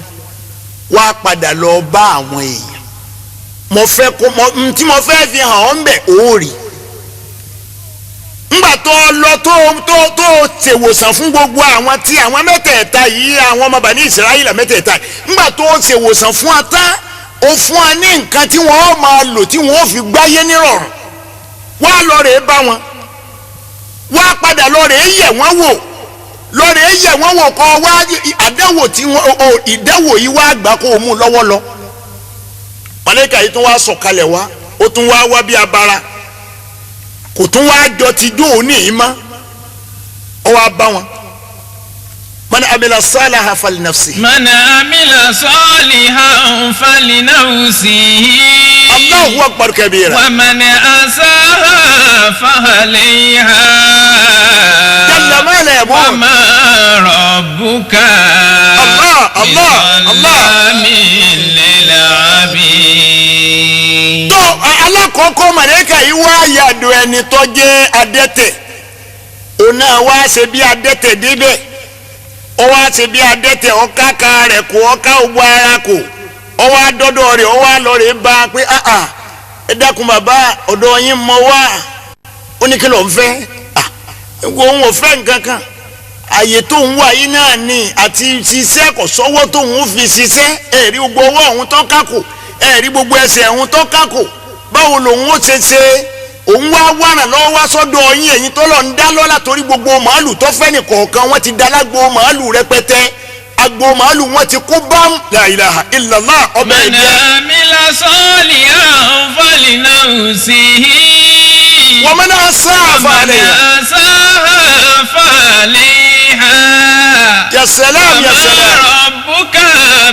wá padà lọ bá àwọn èèyàn mo fẹ́ kó tí mo fẹ́ fi hàn ọ́ ń bẹ̀ òórì ńgbà tó lọ tó ṣèwòsàn fún gbogbo àwọn tí àwọn mẹ́tẹ̀ẹ̀ta yìí àwọn ọmọ bàní Ísírẹ́lì mẹ́tẹ̀ẹ̀ta ńgbà tó ṣèwòsàn fún wa tán ó fún wa ní nǹkan tí wọ́n máa lò tí wọ́n fi gbáyé nírọ̀rùn wá lọ rèé bá wọn wá padà lọ rèé yẹ̀ wọ́n wò lọ́rẹ̀ yẹ̀ wọ́n wò kọ́ wá àdánwò tí ìdánwò yìí wá gbà kó o mú lọ́wọ́ lọ. màlẹ́kà yìí tún wá sọ̀kalẹ̀ wá ó tún wá bí abara kò tún wá jọ ti dún òní yìí mọ́ ọ wá bá wọn. man amila salaha falinafsi. man amila salihan falinafsihi. Allahu akbar kabira. ومن أساها فعليها jalla ma la yamut. وما ربك بظلام للعبيد. tó alákọ̀ọ́kọ́ màlẹ́kà yìí wá yàdọ̀ ẹni tó jẹ́ adẹ́tẹ̀ òun náà wá ṣe bí adẹ́tẹ̀ débẹ̀ ó wá ṣe bí adẹ́tẹ̀ ọ̀káka rẹ̀ kó ọ̀ká ògbó ara kò ó wá dọ́dọ̀ rẹ̀ ó wá lọ rẹ̀ bá a pé ẹ dákun bàbá ọ̀dọ̀ yín mọ wá ó ní kí ló ń fẹ́ òun ò fẹ́ nǹkan kan àyè tó ń wà yìí náà ni àti ṣiṣẹ́ kò sọ́wọ́ tó ń fi ṣiṣẹ́ ẹ̀rí gbogbo ọwọ́ òun tó kákò ẹ̀rí gbogbo ẹsẹ̀ òun tó kákò báwo lòun ó ṣe òun wá wàrà lọ́wọ́ wá sọ́dọ̀ yín ẹ̀yin tó lọ ń dá lọ́la torí gbogbo màálù tó fẹ́ nìkọ̀ọ̀kan wọ́n ti da lágbo màálù rẹpẹtẹ agbo màálù wọ́n ti kú bám la ilaha illallah ọbẹ̀ من عمل صالحا فلنفسه wa man asaa fa alayha. ومن أساها فعليها ya salam ya وما salam. ربك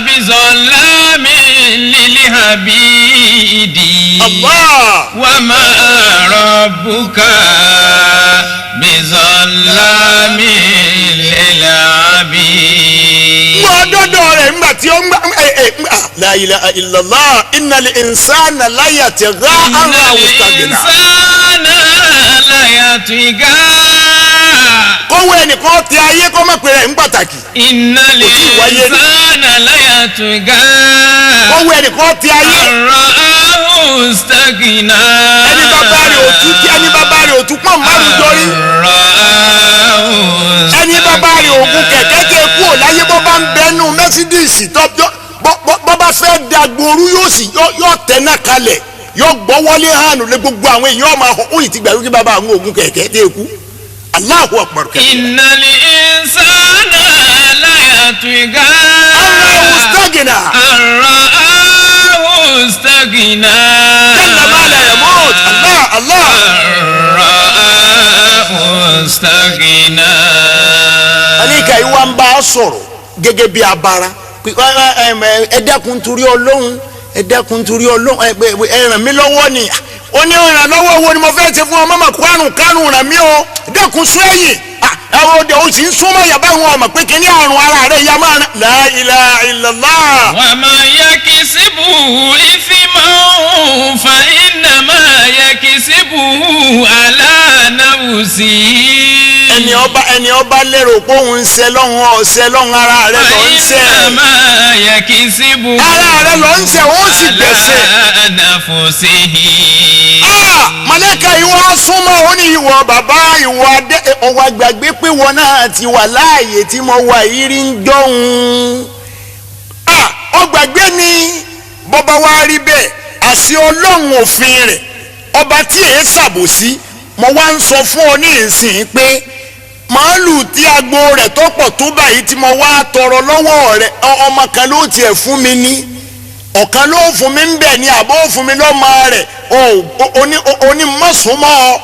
بظلام للعبيد Allah. وما ربك بظلام للعبيد. wọ́n dọ́dọ̀ rẹ̀ ńgbà tí ó ń gbà la ilaha illallah innal insana la yatgha an إن ra'ahu istaghna. الإنسان ليطغى kówó ẹnìkan ti ayé kó má pèrè ń pàtàkì. إن الإنسان ليطغى kówó ẹnìkan ti ayé أن رآه استغنى ẹni bàbá rẹ̀ ò tún pọ́n márùn jọrí ẹni bàbá rẹ̀ ògùn kẹ̀kẹ́ tẹ kú ò láyé bó bá ń bẹnu mẹ́sídíìsì bó bá fẹ́ dagboru yóò tẹ̀ná kalẹ̀ yóò gbọ́ wọlé hàn lé gbogbo àwọn èèyàn máa hàn ó yìí ti gbà wípé bàbá àwọn ògùn kẹ̀kẹ́ tẹ kú Allahu akbar. إن الإنسان ليطغى Allahu istaghna. أن رآه استغنى jalla ma la yamut. Allah. رآه استغنى. àníkà yìí wá ń bá a sọ̀rọ̀ gẹ́gẹ́ bí abara ẹ dákun torí Ọlọ́run ẹ dákun torí Ọlọ́run ẹ ràn mí lọ́wọ́ ni ó ní ìrànlọ́wọ́ wo ni mo fẹ́ ṣe fún ọmọ mà kárùn ràn mí o dákun sún ẹ̀yìn àwọn òde ó sì ń súnmọ́ yàrá àwọn ọmọ pé kíní àrùn ara rẹ̀ ya máa rán la ilaha illallah. ومن يكسبه إثما فإنما يكسبه على نفسه. ẹni ọba lérò pé òun ń ṣe lọ́hùn ọ̀ṣẹ́ lọ́hùn ara rẹ̀ lọ ń ṣe فإنما يكسبه ara rẹ̀ lọ ń ṣe ó sì gbèsè. على نفسه. mọ̀lẹ́kà ìwọ súnmọ́ ó ní ìwọ bàbá ìwọ adé ọwọ́ àgbàgbé pé wọn náà ti wà láàyè tí mo wà yìí rí ń dọ́hun. ọgbàgbé ni bọ́bá wa rí bẹ́ẹ̀ àṣẹ ọlọ́run òfin rẹ̀ ọba tí èé ṣàbòsí mo wá ń sọ fún ọ ní ìsìn pé màálù tí agbo rẹ̀ tó pọ̀ tó báyìí tí mo wá tọrọ lọ́wọ́ rẹ̀ ọmọ kan ló tiẹ̀ fún mi ní ọ̀kan ló fún mi ń bẹ̀ ní àbó fún mi lọ́mọ rẹ̀ onímọ̀sùnmọ́ ọ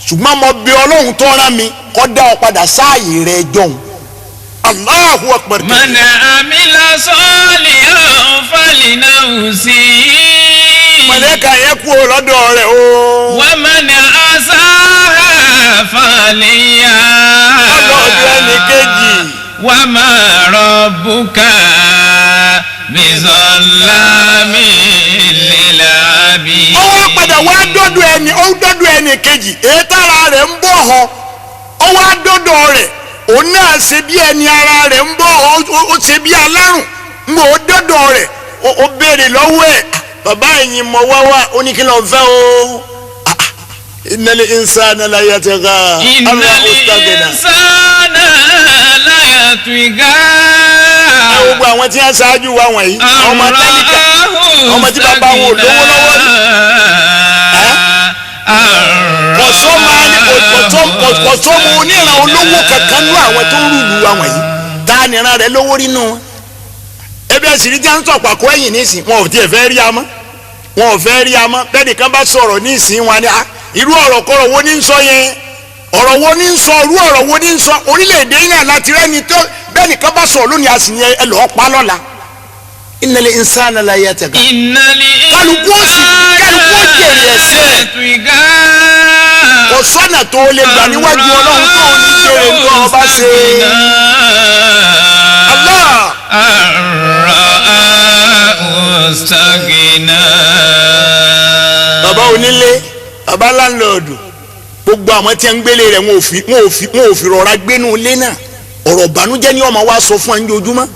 ṣùgbọ́n mo bí ọlọ́run tó rán mi kó dá ọ padà sáàyè rẹ̀ jọ̀hún. Allahu akbar. من عمل صالحا فلنفسه. mọ̀lẹ́kà yẹn kú lọ́dọ̀ rẹ̀ o. ومن أساها فعليها. ọlọ́ọ̀dún ẹnì kejì. وما ربك بظلام للعبيد. ó wá padà wá dọ́dọ̀ ẹnì kejì èyí tára rẹ̀ ń bọ̀ họ ó wá dọ́dọ̀ rẹ̀ òun náà ṣe bí ẹni ara rẹ̀ ń bọ̀ ó ṣe bí alárùn ń bọ̀ ó dọ́dọ̀ rẹ̀ ó béèrè lọ́wọ́ ẹ̀ bàbá ẹ̀yìn mọ̀ wá ó ní kí ló ń fẹ́ o. innal insana la yatgha إن الإنسان ليطغى. gbogbo àwọn tí wọ́n ṣáájú wa wọ̀nyí ọmọ tálíkà ọmọ tí bàbá wọn ò lówó lọ́wọ́ ni kọ̀sọ́mọ oníran olówó kankan nú àwọn tó ń rúlu wa wọ̀nyí tá a nìran rẹ̀ lówó rí nù wọn. ebi ẹ̀sìn ní jẹ́ ń sọ̀pà kó ẹ̀yìn nísìn wọn ò tiẹ̀ fẹ́ rí amọ́ bẹ́ẹ̀ nìkan bá sọ̀rọ̀ nísìn wọn ni irú ọ̀rọ̀ kọ́rọ̀ wo ní ń sọ yẹn ọ̀rọ̀ wo ní ń sọ irú ọ̀rọ̀ wo ní ń sọ orílẹ̀-èdè yìí náà láti rẹ́ni tó bẹ́ẹ̀ nìkan bá sọ̀rọ̀ lónìí àsìyẹ ẹ lọ́ọ́ pa lọ́la innal insana la yatgha. إن kálukú ó sì kò sọ́nà tó lè gbà níwájú ọlọ́run tó ní jèrè tó ọba ṣe. Allah. bàbá onílé bàbá láńlọ́ọ̀dù gbogbo àwọn tí ń gbélé rẹ̀ wọn ò fi rọra gbénú ilé náà ọ̀rọ̀ ìbànújẹ́ ni ọmọ wa sọ fún ẹni ojoojúmọ́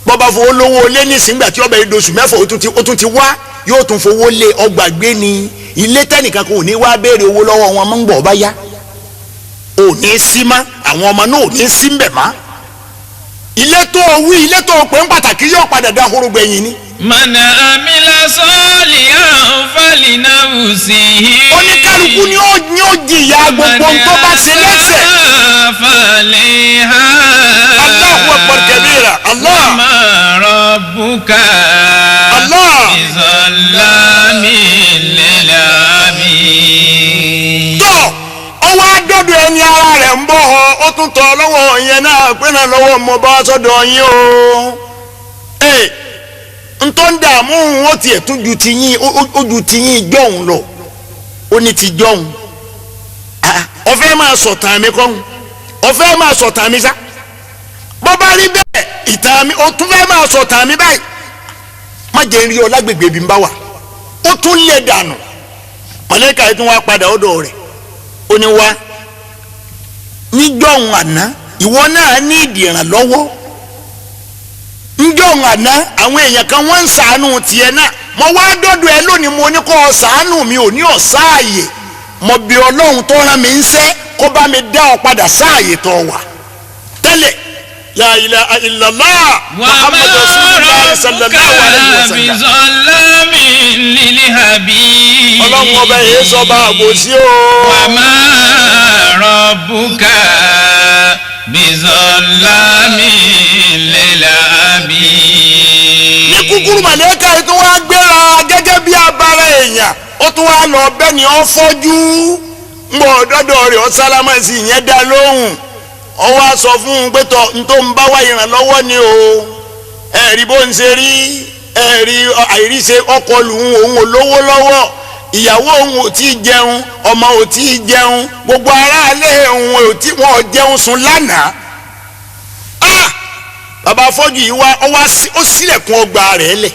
bọ́ba fowó lówó lé nísìngbà tí ọbẹ̀ ìdòsù mẹ́fà ó tún ti wá yóò tún fowó lé ọgbà gbé ni ilé tẹ́nìkan kò ní wá béèrè owó lọ́wọ́ wọn mọ́ ń bọ̀ ọba yá ò ní sí má àwọn ọmọ náà ò ní sí ń bẹ̀ má ilé tó wí ilé tó pè ń pàtàkì yóò padà dá horo gbẹ̀yìn ni. mọ̀nà àmìlà sọ́ọ̀lì àǹfààní náà wù sí i. oníkálukú ni ó jìyà gbogbo tó bá ṣe lẹ́sẹ̀. falẹ̀ ha. Allahu akbar kabira. Allah. ma rabbuka. Allah. bizallami lil abid. tó ọwọ́ adọ́dọ̀ ẹni ara rẹ̀ ń bọ̀ ó tún tọ́ lọ́wọ́ yẹn náà pé náà lọ́wọ́ mo bá sọ́dọ̀ yín o. ntọ́ ń dààmú ó tiẹ̀ tún ju tiyín ó ju tiyín jọ̀hún lọ ó ní ti jọ̀hún ọ̀fẹ́ máa sọ̀tàn mi kọ́hún ọ̀fẹ́ máa sọ̀tàn mi sá bọ́ bá rí bẹ́ẹ̀ ìtàn mi ó tún fẹ́ máa sọ̀tàn mi báyìí má jẹ́ rí ọ lágbègbè bí n bá wà ó tún lè dànù mọ̀lẹ́kà yìí tún wá padà ọ̀dọ̀ rẹ̀ ó ní wá níjọ̀hún àná ìwọ náà ní ìdìrànlọ́wọ́ njọ́ àná àwọn èèyàn kan wọ́n ń ṣàánú tiẹ̀ náà mo wá dọ́dọ̀ ẹ lónìí mo ní kó o ṣàánú mi ò ní ọ̀sáàyè mo bí ọlọ́run tó rán mi ń ṣẹ́ kó bá mi dá ọ padà sáàyè tó wà tẹ́lẹ̀ la ilaha illallah muhammadu rasulullah sallallahu alaihi wasallam. ọlọ́run ọba yìí sọ bá àbòsí o. wa ma rabbuka bizallami lil abid. ní kúkúrú màlẹ́kà yìí tó wá gbéra gẹ́gẹ́ bí abara èèyàn ó tún wá lọ bẹ́ẹ̀ ni ó fọ́jú ń bọ̀ dọ́dọ̀ rẹ̀ ó sálámà sí ìyẹn dá lóhùn ó wá sọ fún un pé tọ́ n tó ń bá wá ìrànlọ́wọ́ ni o ẹ̀rí bó ń ṣe rí ẹ̀rí àìríṣe ọkọ lùhùn òun ò lówó lọ́wọ́ ìyàwó òun ò tí ì jẹun ọmọ ò tí ì jẹun gbogbo aráalé òun ò tí wọn ò jẹun sùn lánàá bàbá afọ́jú yìí wá ó ṣílẹ̀kùn ọgbà rẹ̀ lẹ̀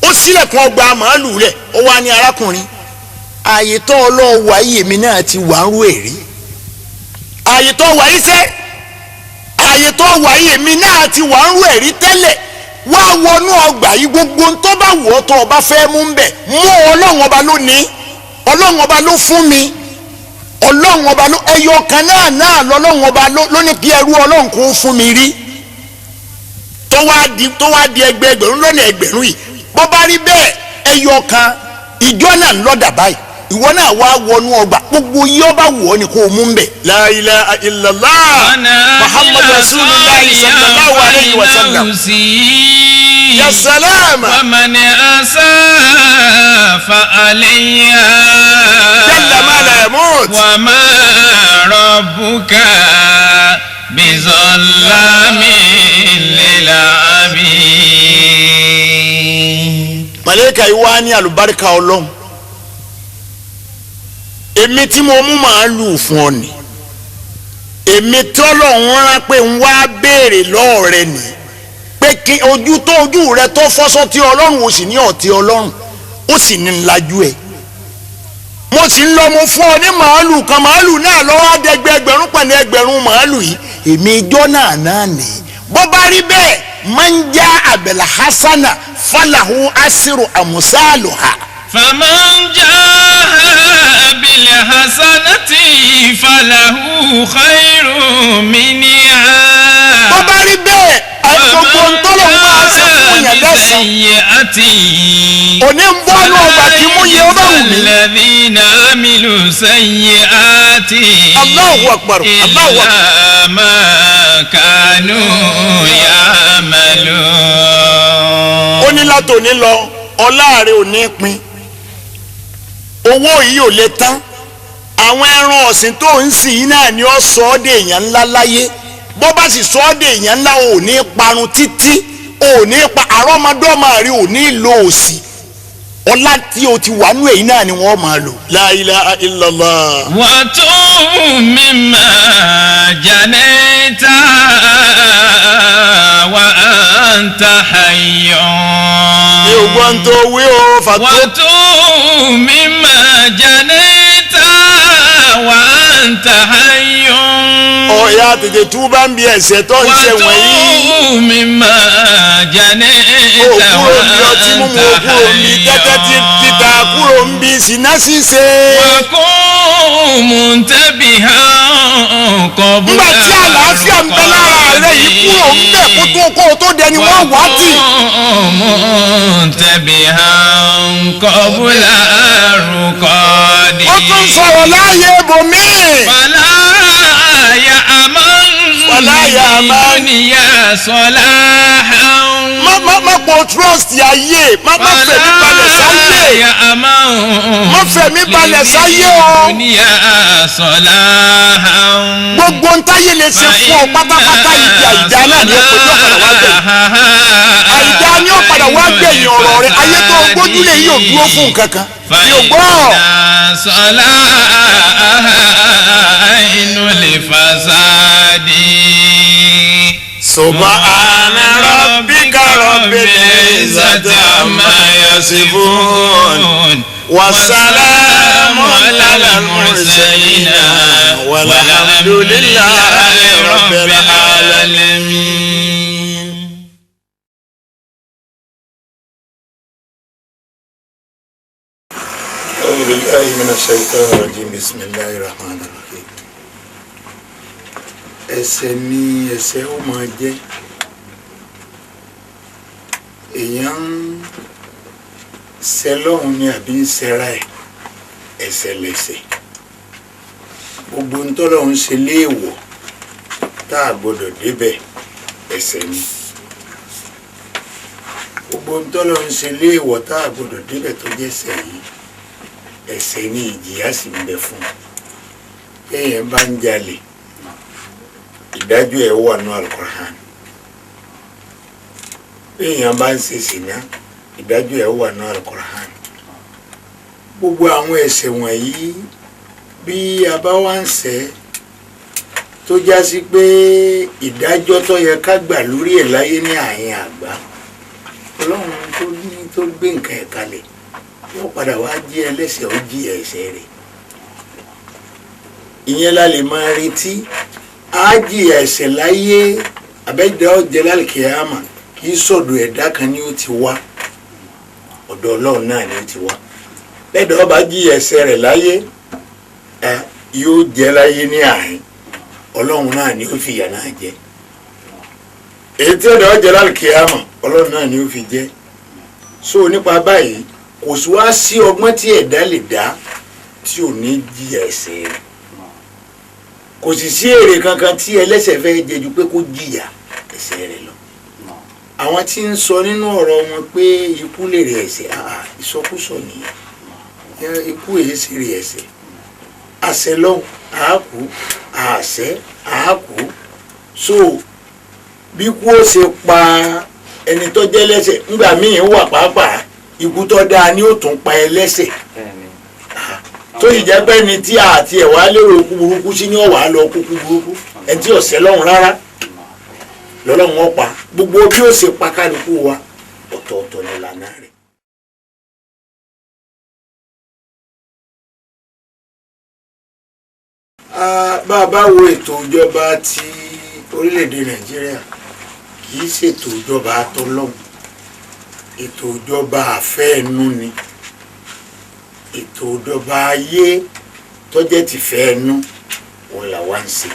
ó ṣílẹ̀kùn ọgbà màálù rẹ̀ ó wá ní arákùnrin ààyè tó ọlọ́wọ́ ayé mi náà ti wà ń rú èrè ààyè tó wà yìí sẹ́ ààyè tó wà ayé mi náà ti wà ń rú èrè tẹ́lẹ̀ wá wọnú ọgbà yìí gbogbo tó bá wù ọ́ tó o bá fẹ́ mú bẹ̀ mú ọlọ́run ọba ló ní ọlọ́run ọba ló fún mi ọlọ́run ọba ló ẹyọ kan náà lọ́lọ́run ọba ló ní kí ẹrú ọlọ́run kó fún mi rí tó wá di ẹgbẹ̀rún lọ́nà ẹgbẹ̀rún yìí bó bá rí bẹ́ẹ̀ ẹyọ kan ìjọ náà ń lọ́dà báyìí ìwọ náà wá wọnú ọgbà gbogbo yìí ọba wù ọ́ ni kò mú bẹ̀. la ilaha illallah muhammadu rasulillah sallallahu alayhi wa sallam. ya salam. wa man asa fa alayha. jalla ma la yamut. wa ma rabbuka bizallamin lil abid. màlẹ́kà yìí wá ní àlùbáríkà ọlọ́run èmi tí mo mú màálù fún ọ ni èmi tí ọlọ́run rán pé ń wá béèrè lọ́ọ̀ rẹ ni pé kí ojú rẹ tó fọ́sọ́ tí ọlọ́run ò sì ní ọ̀tí ọlọ́run ó sì ní ńlájú ẹ̀ mo sì ń lọ mo fún ọ ní màálù kan màálù náà lọ́wọ́ àdẹ́gbẹ́ ẹgbẹ̀rún pẹ̀lú ẹgbẹ̀rún màálù yìí èmi ijọ́ náà ní bó bá rí bẹ́ẹ̀ man jaa bil hasana falahu asiru amsaluha. faman jaa bil hasanati falahu khayrun minha. bó bá rí bẹ́ẹ̀ gbogbo ntọ́lọ̀ máa ṣe fún yẹn lẹ́sàn. òní ń bọ́ ọ́nà ọgbà kí mú yẹ ọ bá wù mí. alladhina amilu sayyi'ati. Allahu akbar Allahu akbar. illa ma kanu ya'malun. ó ní látòní lọ ọlá rẹ̀ ò ní pin owó yìí ò lè tán àwọn ẹran ọ̀sìn tó ń sìn yìí náà ni ó sọ ọ́ dé èèyàn ńlá láyé bó bá sì sọ ọ́ dé èèyàn ńlá ò ní parun títí ò ní pa àrọ́mọdọ́mọ rí ò ní lo òsì ọlá tí o ti wà nú èyí náà ni wọ́n máa lò. la ilaha illallah. وتوب مما جنيت وأنت حي ní ògbọ́n tó wí o fàtó. وتوب مما جنيت وأنت حي ọ̀ya tètè túbá ń bí ẹ̀ṣẹ̀ tó ń ṣe wọ̀nyí. وتوب مما جنيت kúrò ń bí ọtí mímu kúrò ń bí tẹ́tẹ́ títa kúrò ń bí ṣìnà ṣíṣe. وكن منتبها قبل nígbà tí àlàáfíà ń bẹ lára rẹ yìí kúrò ń bẹ̀ kó tó dẹni wọ́n wá tì. منتبها قبل الرقاد ó tún sọ̀rọ̀ láàyè ibòmíì. فلا يأمن الدنيا صلاحا má pọ̀ trust ayé má fẹ̀mí balẹ̀ sáyé. má fẹ̀mí balẹ̀ sáyé o. الدنيا صلاحا gbogbo ń táyé lè ṣe fún ọ pátápátá ìdí àìdá náà ni ó padà wá gbẹ̀yìn ọ̀rọ̀ rẹ ayé tó gbójúlé yìí ò dúró fún nǹkan kan yóò gbọ́. subhana rabbika rabbil izzati amma yasifun wa salamun alal mursalin walhamdulillahi rabbil alamin. أعوذ بالله من الشيطان الرجيم بسم الله الرحمن الرحيم. ẹ̀ṣẹ̀ ni ẹ̀ṣẹ̀ ó máa jẹ́ èèyàn ń ṣẹ lọ́hùn ni àbí ń ṣẹra ẹ̀ ẹ̀ṣẹ̀ lẹ̀ṣẹ̀ gbogbo ń tọ́lọ́hùn ṣe léèwọ̀ tá a gbọ́dọ̀ débẹ̀ ẹ̀ṣẹ̀ ni gbogbo ń tọ́lọ́hùn ṣe léèwọ̀ tá a gbọ́dọ̀ débẹ̀ tó jẹ́ ẹ̀ṣẹ̀ yìí ẹ̀ṣẹ̀ ni ìjìyà sì ń bẹ fún èèyàn bá ń jalè ìdájọ́ ẹ̀ wà ní Al-Qur'an èèyàn bá ń ṣe ṣìnà ìdájọ́ ẹ̀ wà ní Al-Qur'an gbogbo àwọn ẹ̀ṣẹ̀ wọ̀nyí bí a bá wá ń ṣẹ̀ tó já sí pé ìdájọ́ tó yẹ ká gbà lórí ẹ̀ láyé ní àyín àgbà Ọlọ́run tó gbé nǹkan ẹ̀ kalẹ̀ wọ́n padà wá jí ẹlẹ́ṣẹ̀ ó jí ẹ̀ṣẹ̀ rẹ̀ ìyẹn la lè máa retí á jí ẹ̀ṣẹ̀ láyé abẹ́jọ́ ọ̀jẹ̀ lálùkìyámà kì í sọ̀dọ̀ ẹ̀dá kan ni ó ti wá ọ̀dọ̀ Ọlọ́run náà ni ó ti wá lẹ́dọ̀ ọba jí ẹ̀ṣẹ̀ rẹ̀ láyé yóò jẹ́ láyé ní àárín Ọlọ́run náà ni ó fi ìyà náà jẹ èyí tí ọ̀dọ̀ ọ̀jẹ̀ lálùkìyámà Ọlọ́run náà ni ó fi jẹ so nípa báyìí kò sí wá sí ọgbọ́n tí ẹ̀dá lè dá tí ò ní jìyà ẹ̀ṣẹ̀ rẹ̀ kò sì sí èrè kankan tí ẹlẹ́ṣẹ̀ fẹ́ jẹ ju pé kó jìyà ẹ̀ṣẹ̀ rẹ̀ lọ. àwọn tí ń sọ nínú ọ̀rọ̀ wọn pé ikú lè rè ẹ̀ṣẹ̀ ìsọkúsọ nìyẹn ikú èyí sì rè ẹ̀ṣẹ̀ àṣẹ lọ́hùn àákú àṣẹ àákú so bí kú ó ṣe pa ẹni tó jẹ́ lẹ́ṣẹ̀ ńgbà míì wà pàápàá ikú tó dáa ni ó tún pa ẹlẹ́ṣẹ̀ tó yìí jẹ́ pé ni tí àti ẹ̀wà lérò ikú burúkú sí ní ọ̀wà lọ kúkú burúkú ẹni tí ọ̀sẹ̀ lọ́hùn rárá lọ́lọ́hùn ọ̀pá gbogbo bí ó ṣe pa kálukú wa ọ̀tọ̀ọ̀tọ̀ ní ìlànà rẹ̀. bá a bá wo ètò ìjọba ti orílẹ̀-èdè Nàìjíríà kì í ṣètò ìjọba atọ́lọ́hùn ètò ìjọba àfẹ́ẹ̀nú ni ètò ìjọba ayé tọ́jẹ́ ti fẹ́ ẹnu òun là wá ń ṣe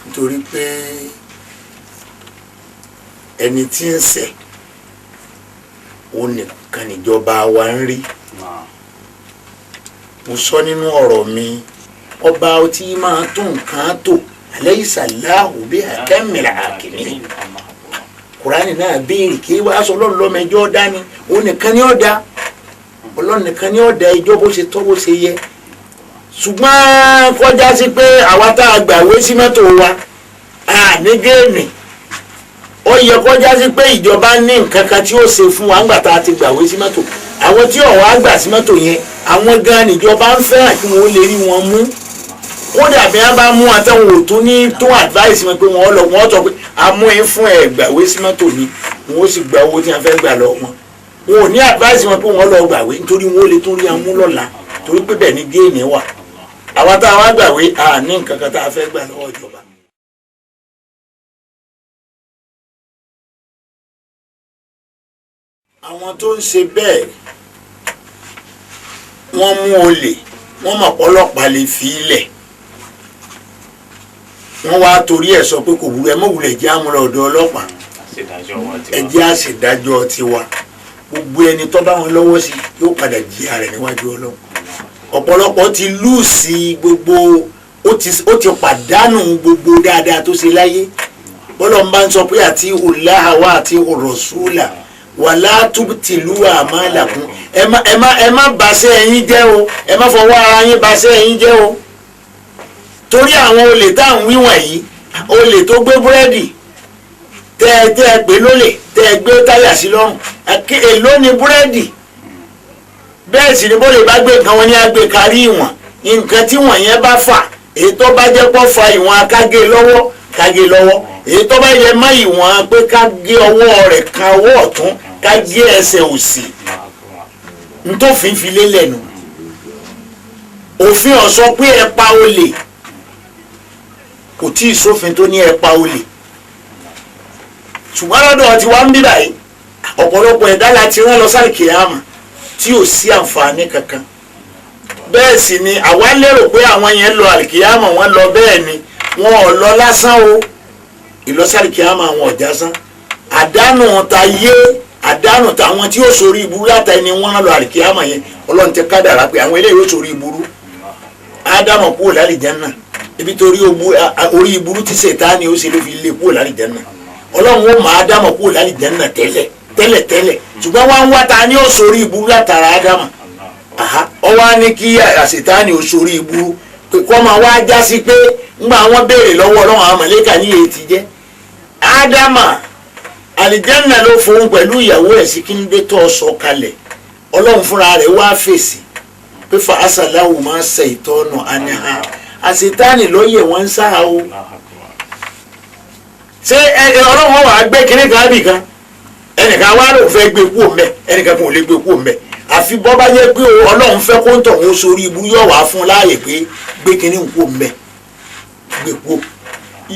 nítorí pé ẹni tí ń ṣẹ̀ òun nìkan níjọba wa ń rí mo sọ nínú ọ̀rọ̀ mi ọba tí máa tó nǹkan tó alaysa Allahu bi akamil hakimin Kùránì náà béèrè kí wàá sọ lọ́nà lọ́mẹjọ́ dání òun nìkan ni ó dá Ọlọ́run nìkan ni ó dá ẹjọ́ bó ṣe tọ́ bó ṣe yẹ ṣùgbọ́n kọjá sí pé àwa tá a gbàwé sí mọ́tò wa ní géèmì ó yẹ kọjá sí pé ìjọba ní nǹkan kan tí ó ṣe fún wa ńgbà tá a ti gbàwé sí mọ́tò àwọn tí ọ̀wọ́ àgbà sí mọ́tò yẹn àwọn gan níjọba ń fẹ́ràn kí wọ́n lè rí wọn mú kódà bí wọ́n bá mú àtàwọn òtún ní tó advice wọn pé wọ́n tọ́ pé amú ẹ fún ẹ gbàwé sí mọ́tò ni wọ́n sì gba owó tí wọ́n fẹ́ gbà lọ wọn ò ní advice wọn pé wọ́n lọ gbàwé nítorí wọ́n lè tún rí amú lọ́la torí pé bẹ́ẹ̀ ni géèmì wà àwa tá a wá gbàwé a ní nǹkan kan tá a fẹ́ gbà lọ́wọ́ ìjọba. àwọn tó ń ṣe bẹ́ẹ̀ wọ́n mú olè wọ́n mọ̀ pọ́lọ́pàá lè fi ilẹ̀ wọ́n wá torí ẹ̀ sọ pé kò wúlò ẹ mọ̀ wúlẹ̀ jẹ́ àmúlò ọ̀dọ̀ ọlọ́pàá ẹ jẹ́ àṣèdájọ́ tiwa gbogbo ẹni tó bá wọn lọ́wọ́ sí yóò padà jìyà rẹ̀ níwájú Ọlọ́run ọ̀pọ̀lọpọ̀ ti lùsì gbogbo ó ti pàdánù gbogbo dáadáa tó ṣe láyé bọ́lọ̀ ń bá ń sọ pé àti ọ̀làwà àti ọ̀rọ̀súlà wàlá tubtilu àmàlàkùn ẹ má bàṣẹ́ ẹ̀yin jẹ́ o ẹ má fọwọ́ ara yín bàṣẹ́ ẹ̀yin jẹ́ o torí àwọn olè tá à ń wí wọ̀nyí olè tó gbé búrẹ́dì tẹ́ ẹ pé lólè tẹ́ ẹ gbé táyà sí lọ́rùn èló ni búrẹ́dì bẹ́ẹ̀ sì ni bó lè bá gbé nǹkan wọn ní agbè kárí ìwọ̀n nǹkan tí wọ̀n yẹn bá fà èyí tó bá jẹ́ pọ́ fa ìwọ̀n akágé lọ́wọ́ kágé lọ́wọ́ èyí tó bá yẹ má ìwọ̀n pé ká gé ọwọ́ rẹ̀ kan ọwọ́ ọ̀tún ká gé ẹsẹ̀ òsì nítòfin fi lélẹ̀ nù òfin ó sọ pé ẹ pa olè kò tí ì sófin tó ní ẹ pa olè ṣùgbọ́n lọ́dọ̀ tí wọ́n ń bí báyìí ọ̀pọ̀lọpọ̀ ẹ̀dá láti rán lọ sáré kìámà tí ò sí àǹfààní kankan bẹ́ẹ̀ sì ni àwa lérò pé àwọn yẹn lọ àlìkìyàmọ̀ wọn lọ bẹ́ẹ̀ ni wọn ò lọ lásán o ìlọsàlìkìyàmọ̀ àwọn ọ̀já sán àdánù ta yé àdánù táwọn tí ó sórí ìburú látàrí ni wọ́n lọ àlìkìyàmọ̀ yẹn Ọlọ́run ti kádàrá pé àwọn eléyìí ó sórí ìburú ádámọ̀ kúrò lálìjánnà ibi torí orí ìburú tí Sẹ̀tánì ó ṣe ló fi lé kúrò lálìjánnà Ọlọ́run ó máa ádámọ̀ kúrò lálìjánnà tẹ́lẹ̀ ṣùgbọ́n wọ́n ń wá ta ní ó sórí ìburú látara ádámọ̀ ọwọ́ á ní kí Sẹ̀tánì ó sórí ìburú pé kọ́ máa wá já sí pé ńgbà wọ́n béèrè lọ́wọ́ Ọlọ́run àwọn mọ̀lẹ́kà ní èyí ti jẹ́ ádámà àlìjánnà ló fohùn pẹ̀lú ìyàwó ẹ̀ sí kí ní dé tó sọ kalẹ̀ Ọlọ́run fúnra rẹ̀ wá fèsì pé fa asàláwù máa ṣe ìtọ́nà àníhà àṣetánì ló yẹ wọ́n ń sáà o ṣé Ọlọ́run wà á gbé kínní kan bì kan ẹnìkan wá ló fẹ́ gbé kú òun bẹ́ẹ̀ ẹnìkan kò lè gbé kú òun bẹ́ẹ̀ àfi bọ́ bá yẹ pé Ọlọ́run fẹ́ kó ń tọ̀ wọ́n sórí ibú yóò wá fún láàyè pé gbé kínní kú òun bẹ́ẹ̀ gbé kú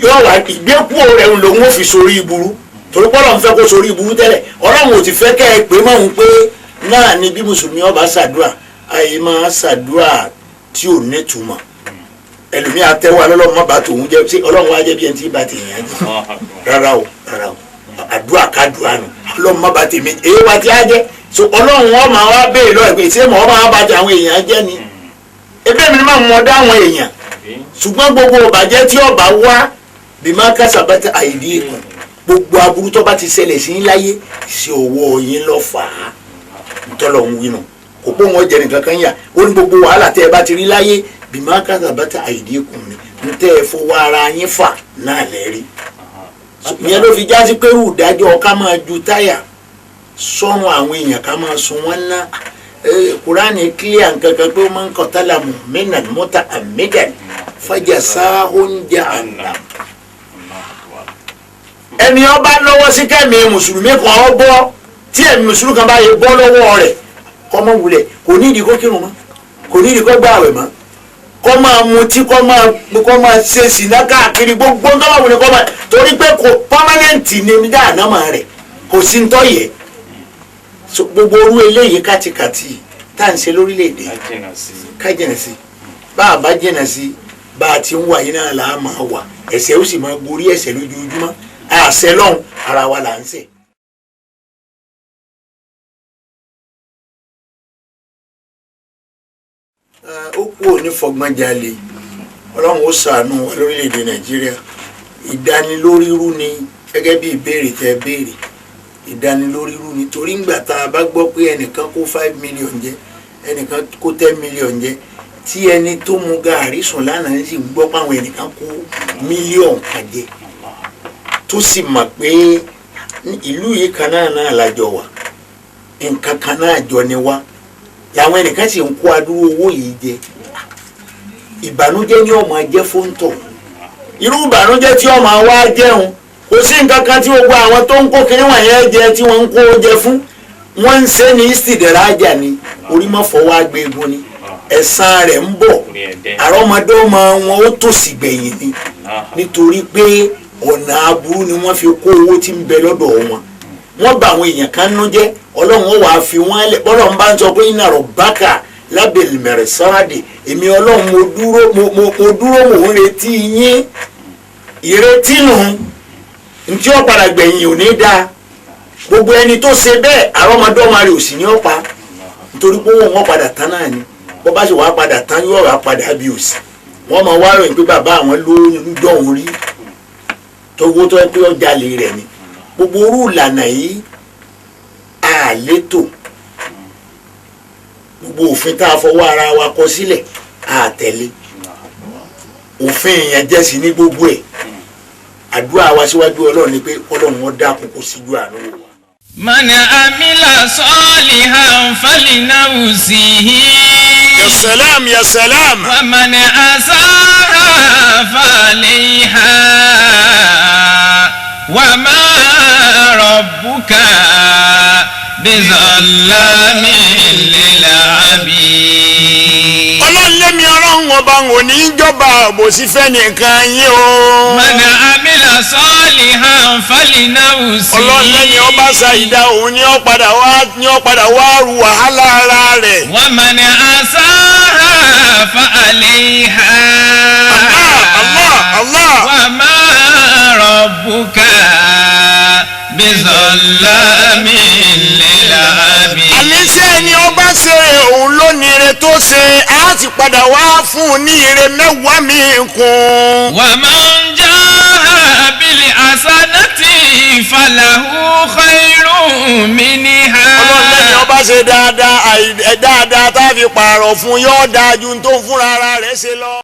yóò wá gbé kú rẹ̀ ń lòun ó fi sórí ibú torí pé Ọlọ́run fẹ́ kó sórí ibú tẹ́lẹ̀ Ọlọ́run ò ti fẹ́ kẹ́ ẹ pé mọ́ òun pé náà ni bí mùsùlùmí ọba ṣàdúrà àyè máa ṣàdúrà tí ò nítumọ̀ ẹlòmíì àtẹwà lọ́lọ́run má bàa tòun jẹ́ ṣé Ọlọ́run wá jẹ́ bí ẹni tí bá ti yàn jẹ́ rárá o àdúrà kádùá nù Ọlọ́run má bàa tèmi èyí wá ti á jẹ́ so Ọlọ́run wọn máa wá béèrè lọ́wọ́ pé ṣé mọ̀ ọ́ máa bàjẹ́ àwọn èèyàn jẹ́ ni ebe mi máa mọ̀ dá àwọn èèyàn ṣùgbọ́n gbogbo ìbàjẹ́ tí ọba wá bí máa kásà bá ti àìdí ìkùn gbogbo aburú tó bá ti ṣẹlẹ̀ sí láyé ṣe ọwọ́ yín lọ́ fà á ntọ́lọ̀ ń wí nù kò pé wọn jẹ nìkan kan yà ó ní gbogbo wàhálà tẹ́ ẹ bá ti rí láyé bí máa kásà bá ti àìdí ìkùn ni ń tẹ́ ẹ fọwọ́ ara yín fà náà lẹ́rí ìyẹn ló fi já sí pé ìdájọ́ ká máa ju táyà sọ́run àwọn èèyàn ká máa sun wọn ná Kùránì kílíà nǹkankan pé ó máa ń kọ́tàlá mu'minan muta'ammidan fajazāhu jahannam ẹni ọba lọ́wọ́ sí kẹ́mi mùsùlùmí kan ọ bọ́ tí ẹ̀mí mùsùlùmí kan bá yẹ bọ́ lọ́wọ́ rẹ̀ kọ́ mọ́ wulẹ̀ kò ní ìdí kó kírun mọ́ kò ní ìdí kó gbààwẹ̀ mọ́ kọ́ máa mutí kọ́ máa ṣe sìná káàkiri gbogbo tó máa wulẹ̀ kọ́ máa torí pé kò pọ́mánẹ́ǹtì ní dáànámà rẹ̀ kò sí ń tọ́ yẹ gbogbo orú eléyìí kátikàtì tá à ń ṣe lórílẹ̀‐èdè ká jìnà sí bá a bá jìnà sí bá a ti ń wà yín náà là á máa wà ẹ̀ṣẹ̀ ó sì máa gorí ẹ̀ṣẹ̀ lójoojúmọ́ àṣẹ lọ́hùn ara wa là ń ṣe. ó kú òní fọgbọ́njalè Ọlọ́run ó ṣàánú wa lórílẹ̀‐èdè Nàìjíríà ìdánilórírú ni gẹ́gẹ́ bí ìbéèrè tẹ́ béèrè ìdánilórírú ni torí ńgbà tá a bá gbọ́ pé ẹnìkan kó 5 million jẹ ẹnìkan kó 10 million jẹ tí ẹni tó mu gàárì sùn lánàá sì ń gbọ́ pé àwọn ẹnìkan kó mílíọ̀nù kan jẹ tó sì mọ̀ pé ìlú yìí kan náà lájọ wà nǹkan kan náà jọ ni wá làwọn ẹnìkan sì ń kó adúrú owó yìí jẹ ìbànújẹ́ ni ó máa jẹ́ fóńtọ̀ irú ìbànújẹ́ tí ó máa wá jẹun kò sí nǹkan kan tí gbogbo àwọn tó ń kó kiri wọ̀nyẹn jẹ tí wọ́n ń kó jẹ fún wọ́n ń ṣe ní ìsìdẹ̀rájà ni orí má fọwọ́ agbégun ni ẹ̀san rẹ̀ ń bọ̀ àrọ́mọdọ́mọ wọn ó tòṣì gbẹ̀yìn ni nítorí pé ọ̀nà aburú ni wọ́n fi kó owó tí ń bẹ lọ́dọ̀ wọn wọ́n bá àwọn èèyàn kan nú jẹ́ ọlọ́run ó wàá fi wọ́n lẹ̀ bọ́lọ́run bá ń sọ pé iná rọ̀ bákà lábẹ́lì mẹ̀rẹ̀ sọ́ràdì èmi ọlọ́run mo dúró mò ń retí yín ìrètí nù ntí ó padà gbẹ̀yìn ò ní dáa gbogbo ẹni tó ṣe bẹ́ẹ̀ àrọ́mọdọ́mọ rẹ̀ ò sì ní ó pa nítorí pé wọ́n padà tán náà ni bó bá ṣe wàá padà tán yóò wá padà bí òsì wọ́n máa wá ròyìn pé bàbá àwọn ló ń dọ̀hún rí tówó tó pé ọjà lè rẹ̀ ni gbogbo orú ìlànà yìí àlétò gbogbo òfin tá a fọwọ́ ara wa kọ sílẹ̀ àtẹ̀lé òfin èèyàn jẹ́ sí ní gbogbo ẹ̀ àdúrà wa síwájú ọlọ́run ni pé ọlọ́run wọn dá kókó síjú àánú wa. من عمل صالحا فلنفسه يا سلام يا سلام ومن أساء فعليها وما ربك بظلام للعبيد. ọlọ́lẹ́mi ọlọ́run ọba ò ní í jọba àbòsí fẹ́ nìkan yín o. من عمل صالحا فلنفسه. ọlọ́lẹ́ni ọba ṣàìdá òun ni ó padà wá ru wàhálà ara rẹ̀. ومن أساء فعليها. Allah. وما ربك بظلام للعبيد. àníṣe ni ọba ṣe òun ló ní ire tó ṣe á ti padà wá fún un ní ire mẹ́wàá mi kún. ومن جاء بالحسنة فله خير منها. ọlọ́lẹ́ni ọba ṣe dáadáa tá a fi pààrọ̀ fún yóò dáa ju tó ń fúnra rẹ̀ ṣe lọ.